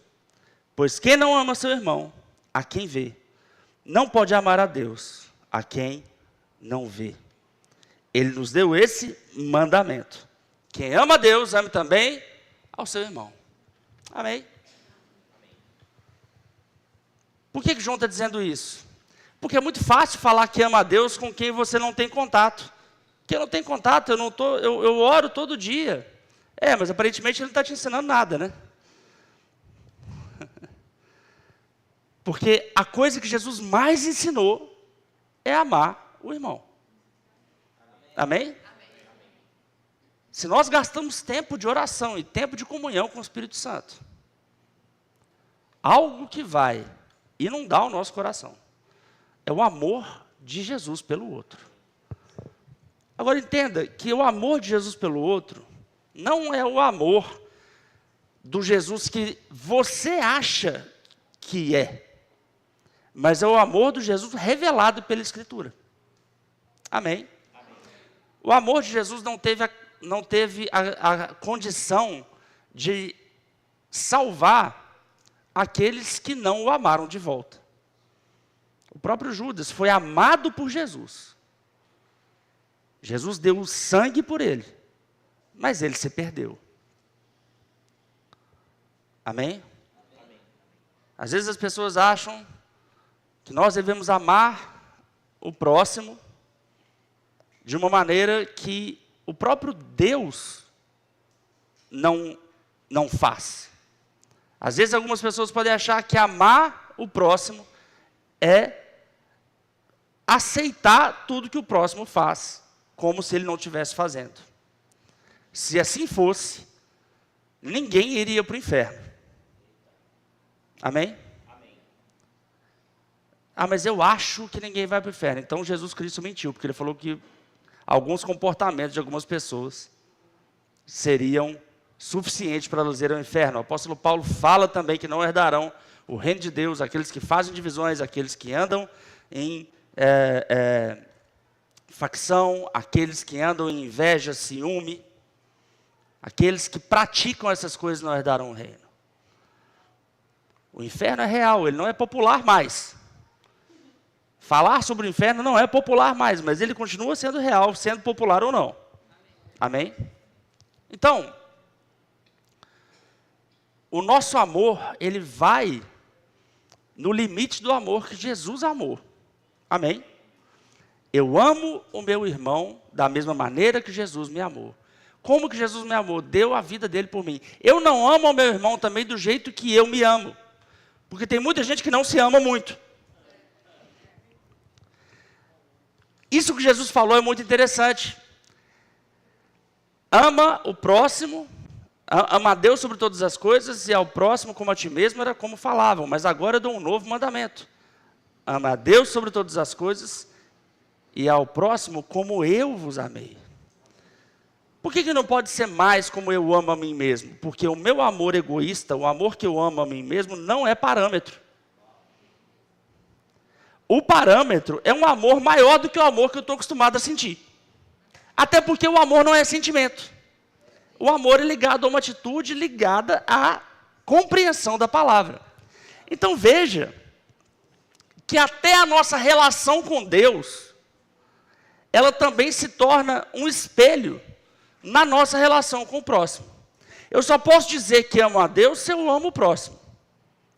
Pois quem não ama seu irmão, a quem vê, não pode amar a Deus, a quem não vê. Ele nos deu esse mandamento: quem ama a Deus, ame também ao seu irmão. Amém? Por que João está dizendo isso? Porque é muito fácil falar que ama a Deus com quem você não tem contato. Quem não tem contato, eu oro todo dia. Mas aparentemente ele não está te ensinando nada, né? Porque a coisa que Jesus mais ensinou é amar o irmão. Amém? Amém? Se nós gastamos tempo de oração e tempo de comunhão com o Espírito Santo, algo que vai inundar o nosso coração é o amor de Jesus pelo outro. Agora entenda que o amor de Jesus pelo outro não é o amor do Jesus que você acha que é, mas é o amor do Jesus revelado pela Escritura. Amém? Amém. O amor de Jesus não teve a condição de salvar aqueles que não o amaram de volta. O próprio Judas foi amado por Jesus. Jesus deu o sangue por ele, mas ele se perdeu. Amém? Amém? Às vezes as pessoas acham que nós devemos amar o próximo de uma maneira que o próprio Deus não faz. Às vezes algumas pessoas podem achar que amar o próximo é aceitar tudo que o próximo faz, como se ele não estivesse fazendo. Se assim fosse, ninguém iria para o inferno. Amém? Ah, mas eu acho que ninguém vai para o inferno. Então Jesus Cristo mentiu, porque ele falou que alguns comportamentos de algumas pessoas seriam suficientes para elas irem ao inferno. O apóstolo Paulo fala também que não herdarão o reino de Deus aqueles que fazem divisões, aqueles que andam em facção, aqueles que andam em inveja, ciúme, aqueles que praticam essas coisas não herdarão o reino. O inferno é real, ele não é popular mais. Falar sobre o inferno não é popular mais, mas ele continua sendo real, sendo popular ou não. Amém? Então, o nosso amor, ele vai no limite do amor que Jesus amou. Amém? Eu amo o meu irmão da mesma maneira que Jesus me amou. Como que Jesus me amou? Deu a vida dele por mim. Eu não amo o meu irmão também do jeito que eu me amo. Porque tem muita gente que não se ama muito. Isso que Jesus falou é muito interessante. Ama o próximo, ama a Deus sobre todas as coisas, e ao próximo como a ti mesmo, era como falavam. Mas agora eu dou um novo mandamento. Ama a Deus sobre todas as coisas, e ao próximo como eu vos amei. Por que não pode ser mais como eu amo a mim mesmo? Porque o meu amor egoísta, o amor que eu amo a mim mesmo, não é parâmetro. O parâmetro é um amor maior do que o amor que eu estou acostumado a sentir. Até porque o amor não é sentimento. O amor é ligado a uma atitude ligada à compreensão da palavra. Então veja que até a nossa relação com Deus, ela também se torna um espelho na nossa relação com o próximo. Eu só posso dizer que amo a Deus se eu amo o próximo.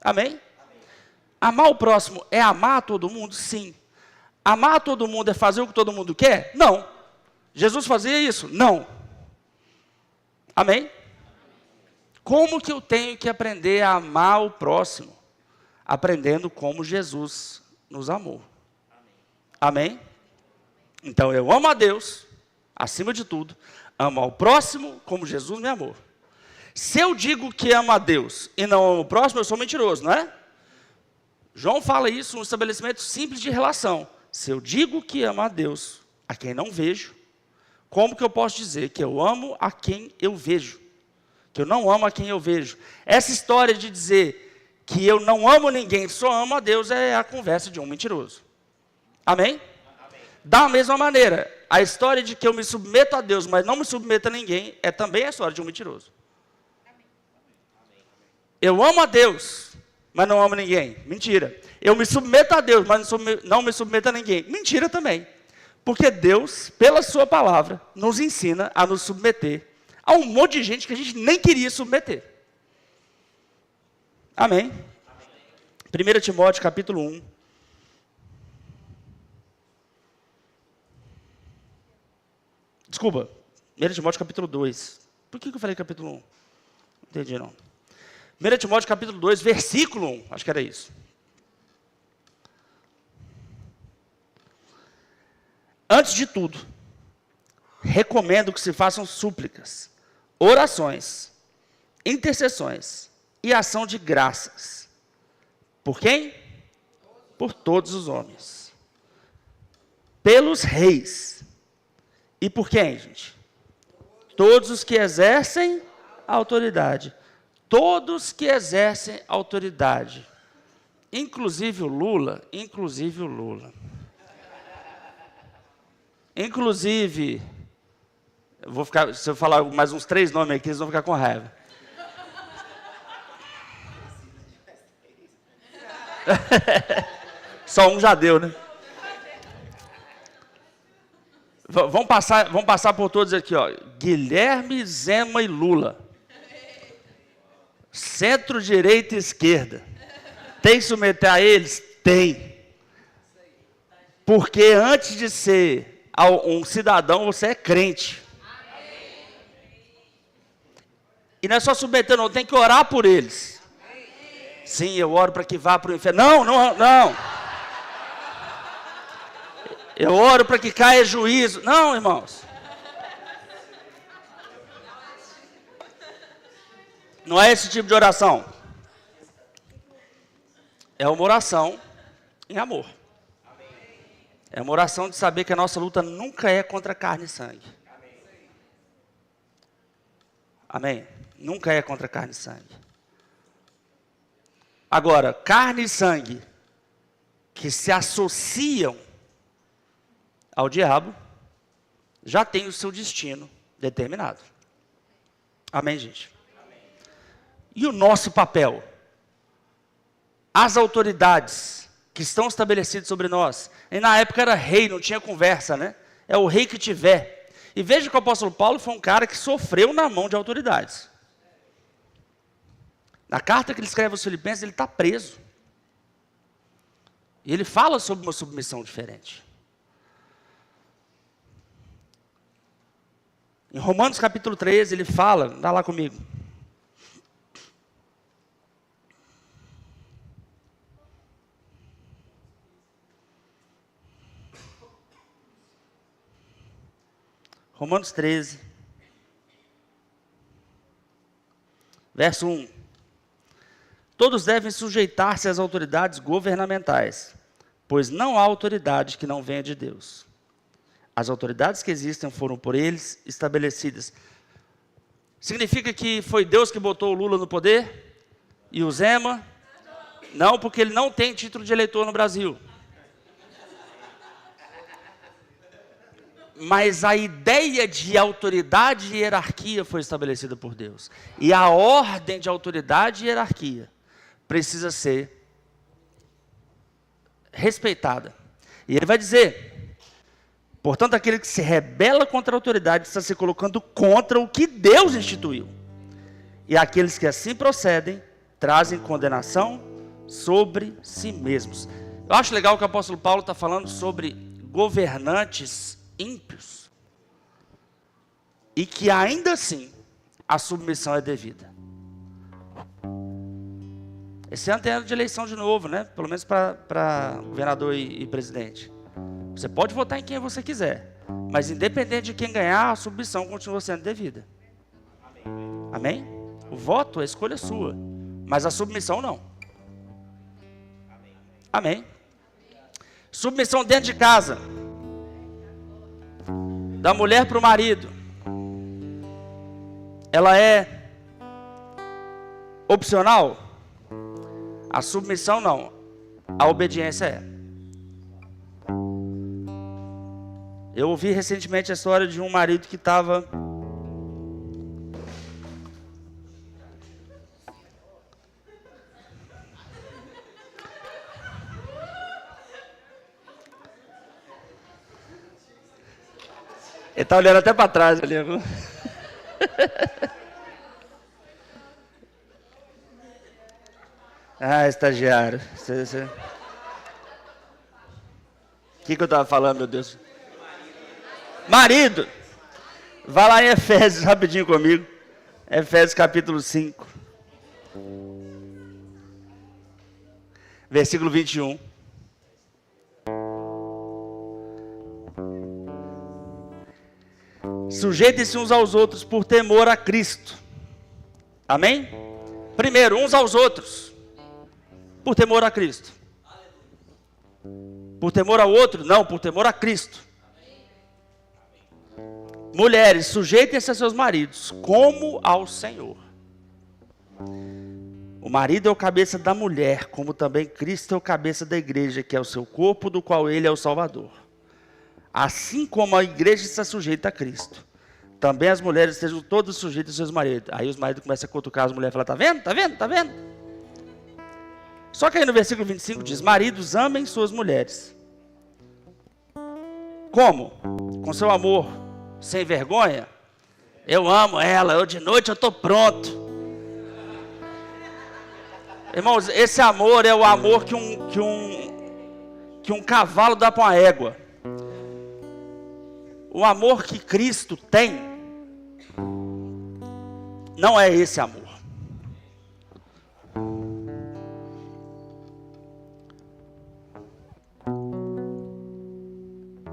Amém? Amar o próximo é amar todo mundo? Sim. Amar todo mundo é fazer o que todo mundo quer? Não. Jesus fazia isso? Não. Amém? Como que eu tenho que aprender a amar o próximo? Aprendendo como Jesus nos amou. Amém? Então eu amo a Deus, acima de tudo, amo ao próximo como Jesus me amou. Se eu digo que amo a Deus e não amo o próximo, eu sou mentiroso, não é? João fala isso num estabelecimento simples de relação. Se eu digo que amo a Deus, a quem não vejo, como que eu posso dizer que eu amo a quem eu vejo? Que eu não amo a quem eu vejo? Essa história de dizer que eu não amo ninguém, só amo a Deus, é a conversa de um mentiroso. Amém? Amém. Da mesma maneira, a história de que eu me submeto a Deus, mas não me submeto a ninguém, é também a história de um mentiroso. Eu amo a Deus, mas não amo ninguém. Mentira. Eu me submeto a Deus, mas não me submeto a ninguém. Mentira também. Porque Deus, pela sua palavra, nos ensina a nos submeter a um monte de gente que a gente nem queria submeter. Amém? 1 Timóteo capítulo 1. Desculpa. 1 Timóteo capítulo 2. Por que eu falei capítulo 1? Não entendi não. 1 Timóteo capítulo 2, versículo 1, acho que era isso. Antes de tudo, recomendo que se façam súplicas, orações, intercessões e ação de graças. Por quem? Por todos os homens. Pelos reis. E por quem, gente? Todos os que exercem a autoridade. Todos que exercem autoridade, inclusive o Lula, inclusive, se eu falar mais uns 3 nomes aqui, eles vão ficar com raiva. Só um já deu, né? Vamos passar por todos aqui, ó. Guilherme, Zema e Lula. Centro, direita e esquerda. Tem que submeter a eles? Tem. Porque antes de ser um cidadão, você é crente. E não é só submeter, não, tem que orar por eles. Sim, eu oro para que vá para o inferno. Não. Eu oro para que caia juízo. Não, irmãos. Não é esse tipo de oração. É uma oração em amor. É uma oração de saber que a nossa luta nunca é contra carne e sangue. Amém? Nunca é contra carne e sangue. Agora, carne e sangue que se associam ao diabo, já tem o seu destino determinado. Amém, gente? Amém. E o nosso papel? As autoridades que estão estabelecidas sobre nós. E na época era rei, não tinha conversa, né? É o rei que tiver. E veja que o apóstolo Paulo foi um cara que sofreu na mão de autoridades. Na carta que ele escreve aos Filipenses, ele está preso. E ele fala sobre uma submissão diferente. Em Romanos capítulo 13, ele fala, dá lá comigo. Romanos 13, verso 1. Todos devem sujeitar-se às autoridades governamentais, pois não há autoridade que não venha de Deus. As autoridades que existem foram por eles estabelecidas. Significa que foi Deus que botou o Lula no poder? E o Zema? Não, porque ele não tem título de eleitor no Brasil. Mas a ideia de autoridade e hierarquia foi estabelecida por Deus. E a ordem de autoridade e hierarquia precisa ser respeitada. E ele vai dizer, portanto, aquele que se rebela contra a autoridade está se colocando contra o que Deus instituiu. E aqueles que assim procedem, trazem condenação sobre si mesmos. Eu acho legal que o apóstolo Paulo está falando sobre governantes ímpios. E que ainda assim, a submissão é devida. Esse ano tem ano de eleição de novo, né? Pelo menos para governador e presidente. Você pode votar em quem você quiser, mas independente de quem ganhar, a submissão continua sendo devida. Amém? O voto, a escolha é sua, mas a submissão não. Amém? Submissão dentro de casa. Da mulher para o marido. Ela é opcional? A submissão não. A obediência é. Eu ouvi recentemente a história de um marido que estava ele está olhando até para trás ali. Ah, estagiário. O que eu estava falando, meu Deus? Marido. Vai lá em Efésios, rapidinho comigo. Efésios capítulo 5. Versículo 21. Sujeitem-se uns aos outros por temor a Cristo. Amém? Primeiro, uns aos outros. Por temor a Cristo. Por temor ao outro? Não, por temor a Cristo. Mulheres, sujeitem-se a seus maridos, como ao Senhor. O marido é o cabeça da mulher, como também Cristo é o cabeça da igreja, que é o seu corpo, do qual ele é o Salvador. Assim como a igreja está sujeita a Cristo, também as mulheres estejam todas sujeitas aos seus maridos. Aí os maridos começam a cutucar as mulheres e falam, tá vendo, tá vendo, tá vendo? Só que aí no versículo 25 diz, maridos, amem suas mulheres. Como? Com seu amor, sem vergonha? Eu amo ela, eu de noite eu estou pronto. Irmãos, esse amor é o amor que que um cavalo dá para uma égua. O amor que Cristo tem não é esse amor.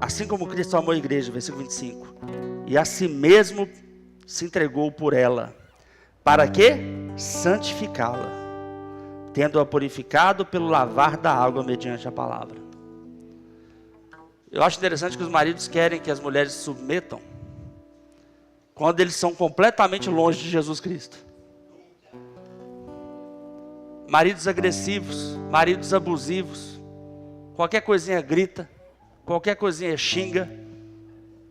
Assim como Cristo amou a igreja, versículo 25, e a si mesmo se entregou por ela, para quê? Santificá-la, tendo-a purificado pelo lavar da água mediante a palavra. Eu acho interessante que os maridos querem que as mulheres se submetam quando eles são completamente longe de Jesus Cristo. Maridos agressivos, maridos abusivos, qualquer coisinha grita, qualquer coisinha xinga.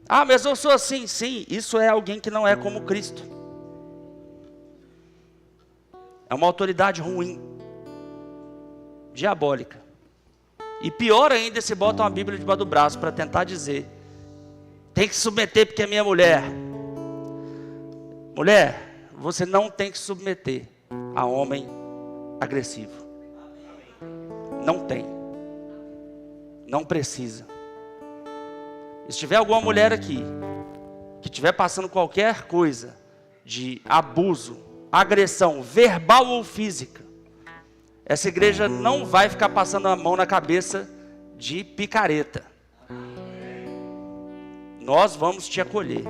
Ah, mas eu sou assim. Sim, isso é alguém que não é como Cristo. É uma autoridade ruim, diabólica. E pior ainda se botam a Bíblia debaixo do braço para tentar dizer: tem que se submeter porque é minha mulher. Mulher, você não tem que se submeter a homem agressivo. Não tem. Não precisa. Se tiver alguma mulher aqui que estiver passando qualquer coisa de abuso, agressão, verbal ou física, essa igreja não vai ficar passando a mão na cabeça de picareta. Nós vamos te acolher.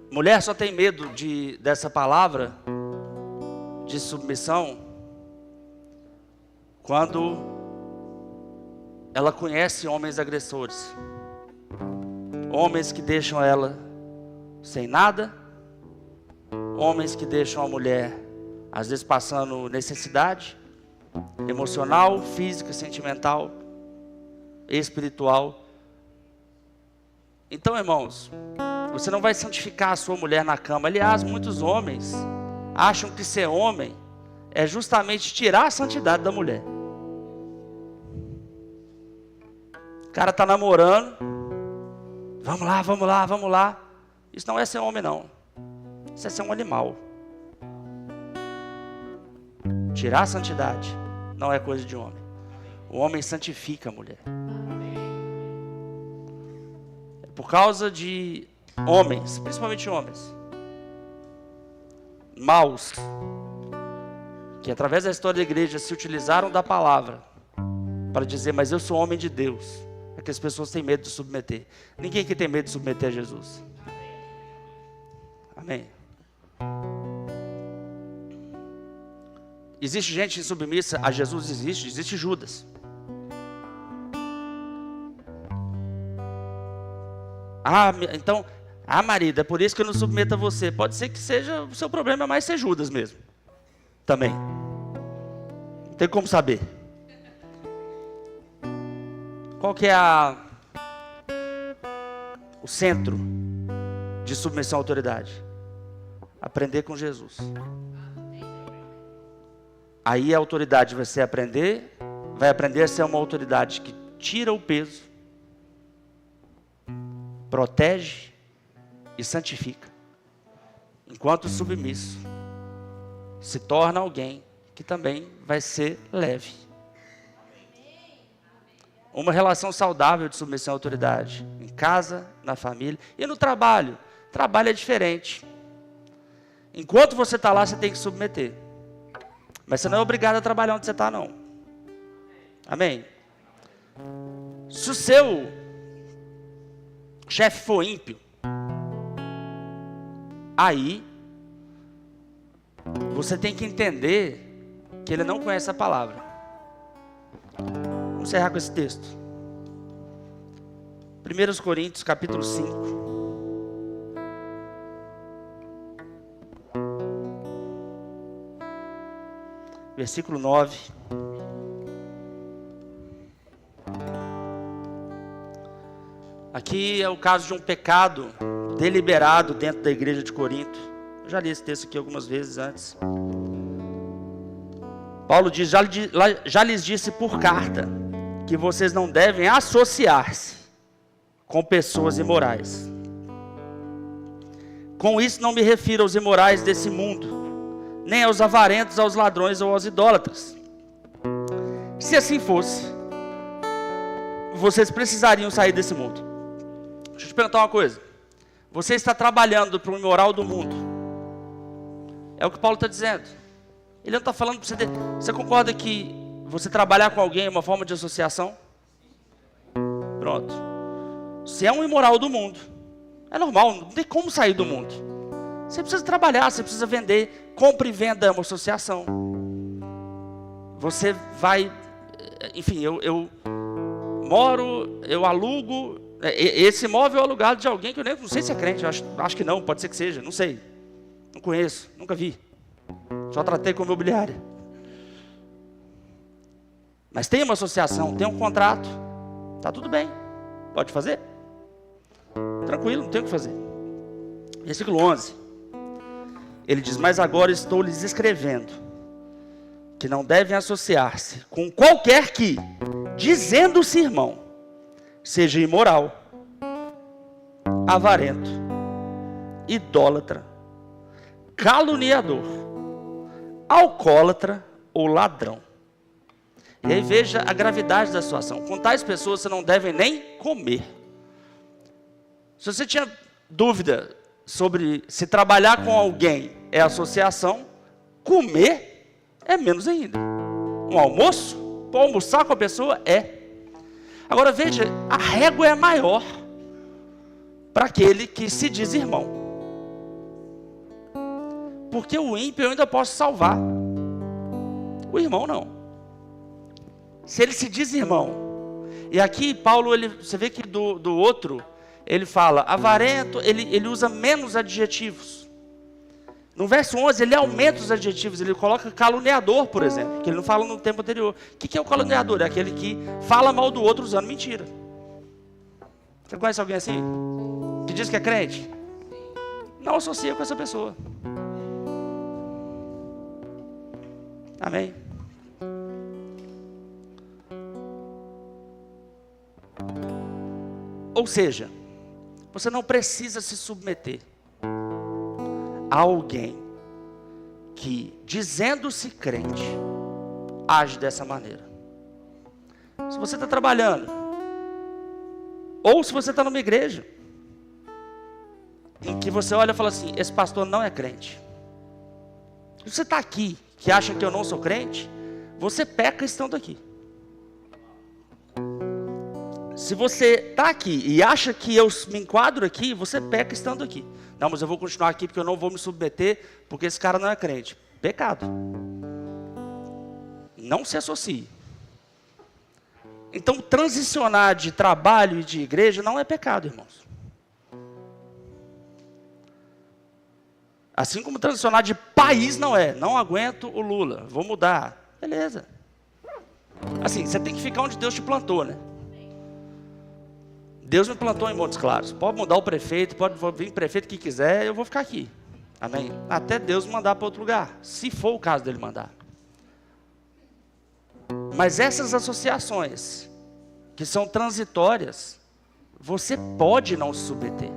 Mulher só tem medo dessa palavra de submissão quando ela conhece homens agressores. Homens que deixam ela sem nada, homens que deixam a mulher, às vezes passando necessidade emocional, física, sentimental, espiritual. Então, irmãos, você não vai santificar a sua mulher na cama. Aliás, muitos homens acham que ser homem é justamente tirar a santidade da mulher. O cara está namorando, vamos lá, vamos lá, vamos lá. Isso não é ser homem, não. Isso é ser um animal. Tirar a santidade não é coisa de homem. O homem santifica a mulher. É por causa de homens, principalmente homens maus, que através da história da igreja se utilizaram da palavra para dizer: mas eu sou homem de Deus. É que as pessoas têm medo de submeter. Ninguém aqui tem medo de submeter a Jesus. Amém. Existe gente insubmissa a Jesus? Existe Judas. Então, marido, é por isso que eu não submeto a você. Pode ser que seja, o seu problema é mais ser Judas mesmo. Também. Não tem como saber. Qual que é o centro de submissão à autoridade? Aprender com Jesus. Aí a autoridade vai aprender a ser uma autoridade que tira o peso, protege e santifica. Enquanto o submisso se torna alguém que também vai ser leve. Uma relação saudável de submissão à autoridade. Em casa, na família e no trabalho. Trabalho é diferente. Enquanto você está lá, você tem que submeter. Mas você não é obrigado a trabalhar onde você está, não. Amém? Se o seu chefe for ímpio, aí você tem que entender que ele não conhece a palavra. Vamos encerrar com esse texto. 1 Coríntios capítulo 5. Versículo 9. Aqui é o caso de um pecado deliberado dentro da igreja de Corinto. Eu já li esse texto aqui algumas vezes antes. Paulo diz: já lhes disse por carta que vocês não devem associar-se com pessoas imorais, Com isso não me refiro aos imorais desse mundo, nem aos avarentos, aos ladrões ou aos idólatras. Se assim fosse, vocês precisariam sair desse mundo. Deixa eu te perguntar uma coisa. Você está trabalhando para o imoral do mundo. É o que Paulo está dizendo. Ele não está falando para você... Você concorda que você trabalhar com alguém é uma forma de associação? Pronto. Se é um imoral do mundo, é normal, não tem como sair do mundo. Você precisa trabalhar, você precisa vender. Compra e venda é uma associação. Você vai... Enfim, eu moro, eu alugo. Esse imóvel é alugado de alguém que eu nem não sei se é crente. Eu acho que não, pode ser que seja, não sei. Não conheço, nunca vi. Só tratei com imobiliária. Mas tem uma associação, tem um contrato. Tá tudo bem. Pode fazer? Tranquilo, não tem o que fazer. Versículo 11. Ele diz: mas agora estou lhes escrevendo que não devem associar-se com qualquer que, dizendo-se irmão, seja imoral, avarento, idólatra, caluniador, alcoólatra ou ladrão. E aí veja a gravidade da situação. Com tais pessoas você não deve nem comer. Se você tinha dúvida sobre se trabalhar com alguém é associação, comer é menos ainda. Um almoço, para almoçar com a pessoa é. Agora veja, a régua é maior para aquele que se diz irmão. Porque o ímpio eu ainda posso salvar. O irmão não. Se ele se diz irmão. E aqui Paulo, você vê que do outro, ele fala avarento, ele usa menos adjetivos. No verso 11, ele aumenta os adjetivos, ele coloca caluniador, por exemplo, que ele não fala no tempo anterior. O que é o caluniador? É aquele que fala mal do outro usando mentira. Você conhece alguém assim? Que diz que é crente? Não associa com essa pessoa. Amém? Ou seja, você não precisa se submeter a alguém que, dizendo-se crente, age dessa maneira. Se você está trabalhando, ou se você está numa igreja, em que você olha e fala assim, esse pastor não é crente. Se você está aqui, que acha que eu não sou crente, você peca estando aqui. Se você está aqui e acha que eu me enquadro aqui, você peca estando aqui. Não, mas eu vou continuar aqui porque eu não vou me submeter, porque esse cara não é crente. Pecado. Não se associe. Então, transicionar de trabalho e de igreja não é pecado, irmãos. Assim como transicionar de país não é. Não aguento o Lula, vou mudar. Beleza. Assim, você tem que ficar onde Deus te plantou, né? Deus me plantou em Montes Claros. Pode mudar o prefeito, pode vir o prefeito que quiser, eu vou ficar aqui. Amém? Até Deus me mandar para outro lugar, se for o caso dele mandar. Mas essas associações, que são transitórias, você pode não se submeter.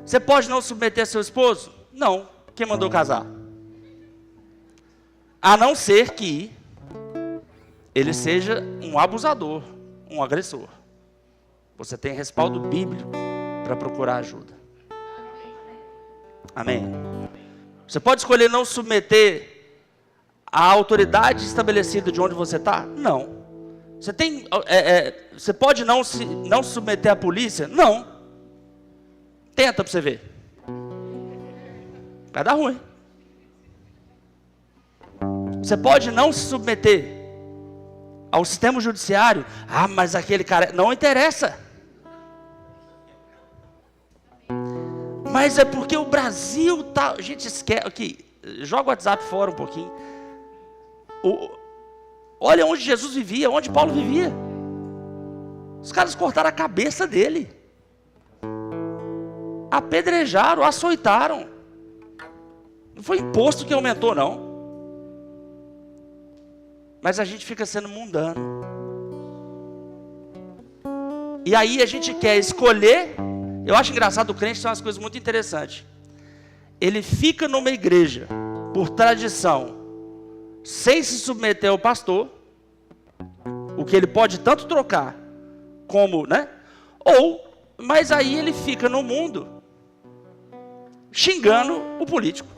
Você pode não submeter a seu esposo? Não. Quem mandou casar? A não ser que ele seja um abusador, um agressor. Você tem respaldo bíblico para procurar ajuda. Amém? Você pode escolher não submeter à autoridade estabelecida de onde você está? Não. Você pode não se submeter à polícia? Não. Tenta para você ver. Vai dar ruim. Você pode não se submeter ao sistema judiciário? Ah, mas aquele cara... Não interessa. Mas é porque o Brasil tá... A gente esquece... Aqui, joga o WhatsApp fora um pouquinho. Olha onde Jesus vivia, onde Paulo vivia. Os caras cortaram a cabeça dele. Apedrejaram, açoitaram. Não foi imposto que aumentou, não. Mas a gente fica sendo mundano. E aí a gente quer escolher... Eu acho engraçado, o crente tem umas coisas muito interessantes. ele fica numa igreja por tradição, sem se submeter ao pastor, o que ele pode tanto trocar como, né? Mas aí ele fica no mundo xingando o político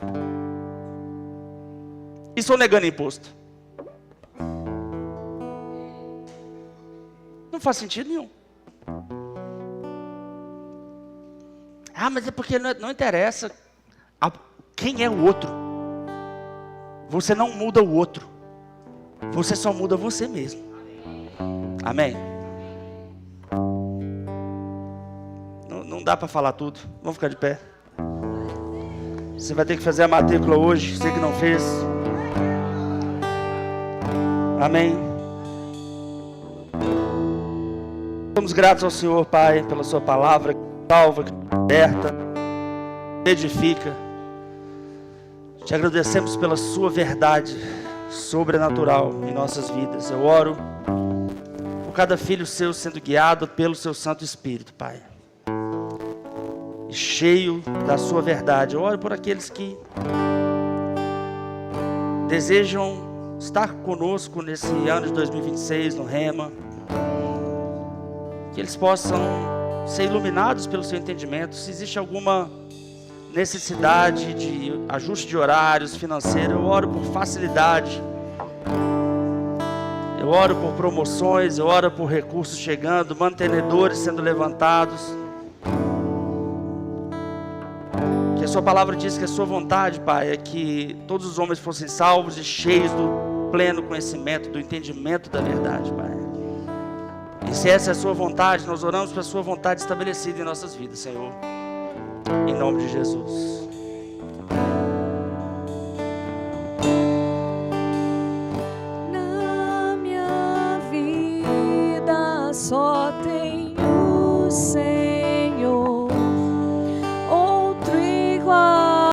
e sonegando imposto. Não faz sentido nenhum. Mas é porque não interessa quem é o outro. Você não muda o outro. Você só muda você mesmo. Amém? Não dá para falar tudo. Vamos ficar de pé. Você vai ter que fazer a matrícula hoje. Você que não fez. Amém? Somos gratos ao Senhor, Pai, pela sua palavra que salva, que liberta, que edifica. Te agradecemos pela sua verdade sobrenatural em nossas vidas. Eu oro por cada filho seu sendo guiado pelo seu Santo Espírito, Pai, e cheio da sua verdade. Eu oro por aqueles que desejam estar conosco nesse ano de 2026 no Rema, que eles possam ser iluminados pelo seu entendimento. Se existe alguma necessidade de ajuste de horários financeiro, eu oro por facilidade, eu oro por promoções, eu oro por recursos chegando, mantenedores sendo levantados. Que a sua palavra diz que a sua vontade, Pai, é que todos os homens fossem salvos e cheios do pleno conhecimento, do entendimento da verdade, Pai. E se essa é a sua vontade, nós oramos para a sua vontade estabelecida em nossas vidas, Senhor. Em nome de Jesus. Na minha vida só tenho o Senhor.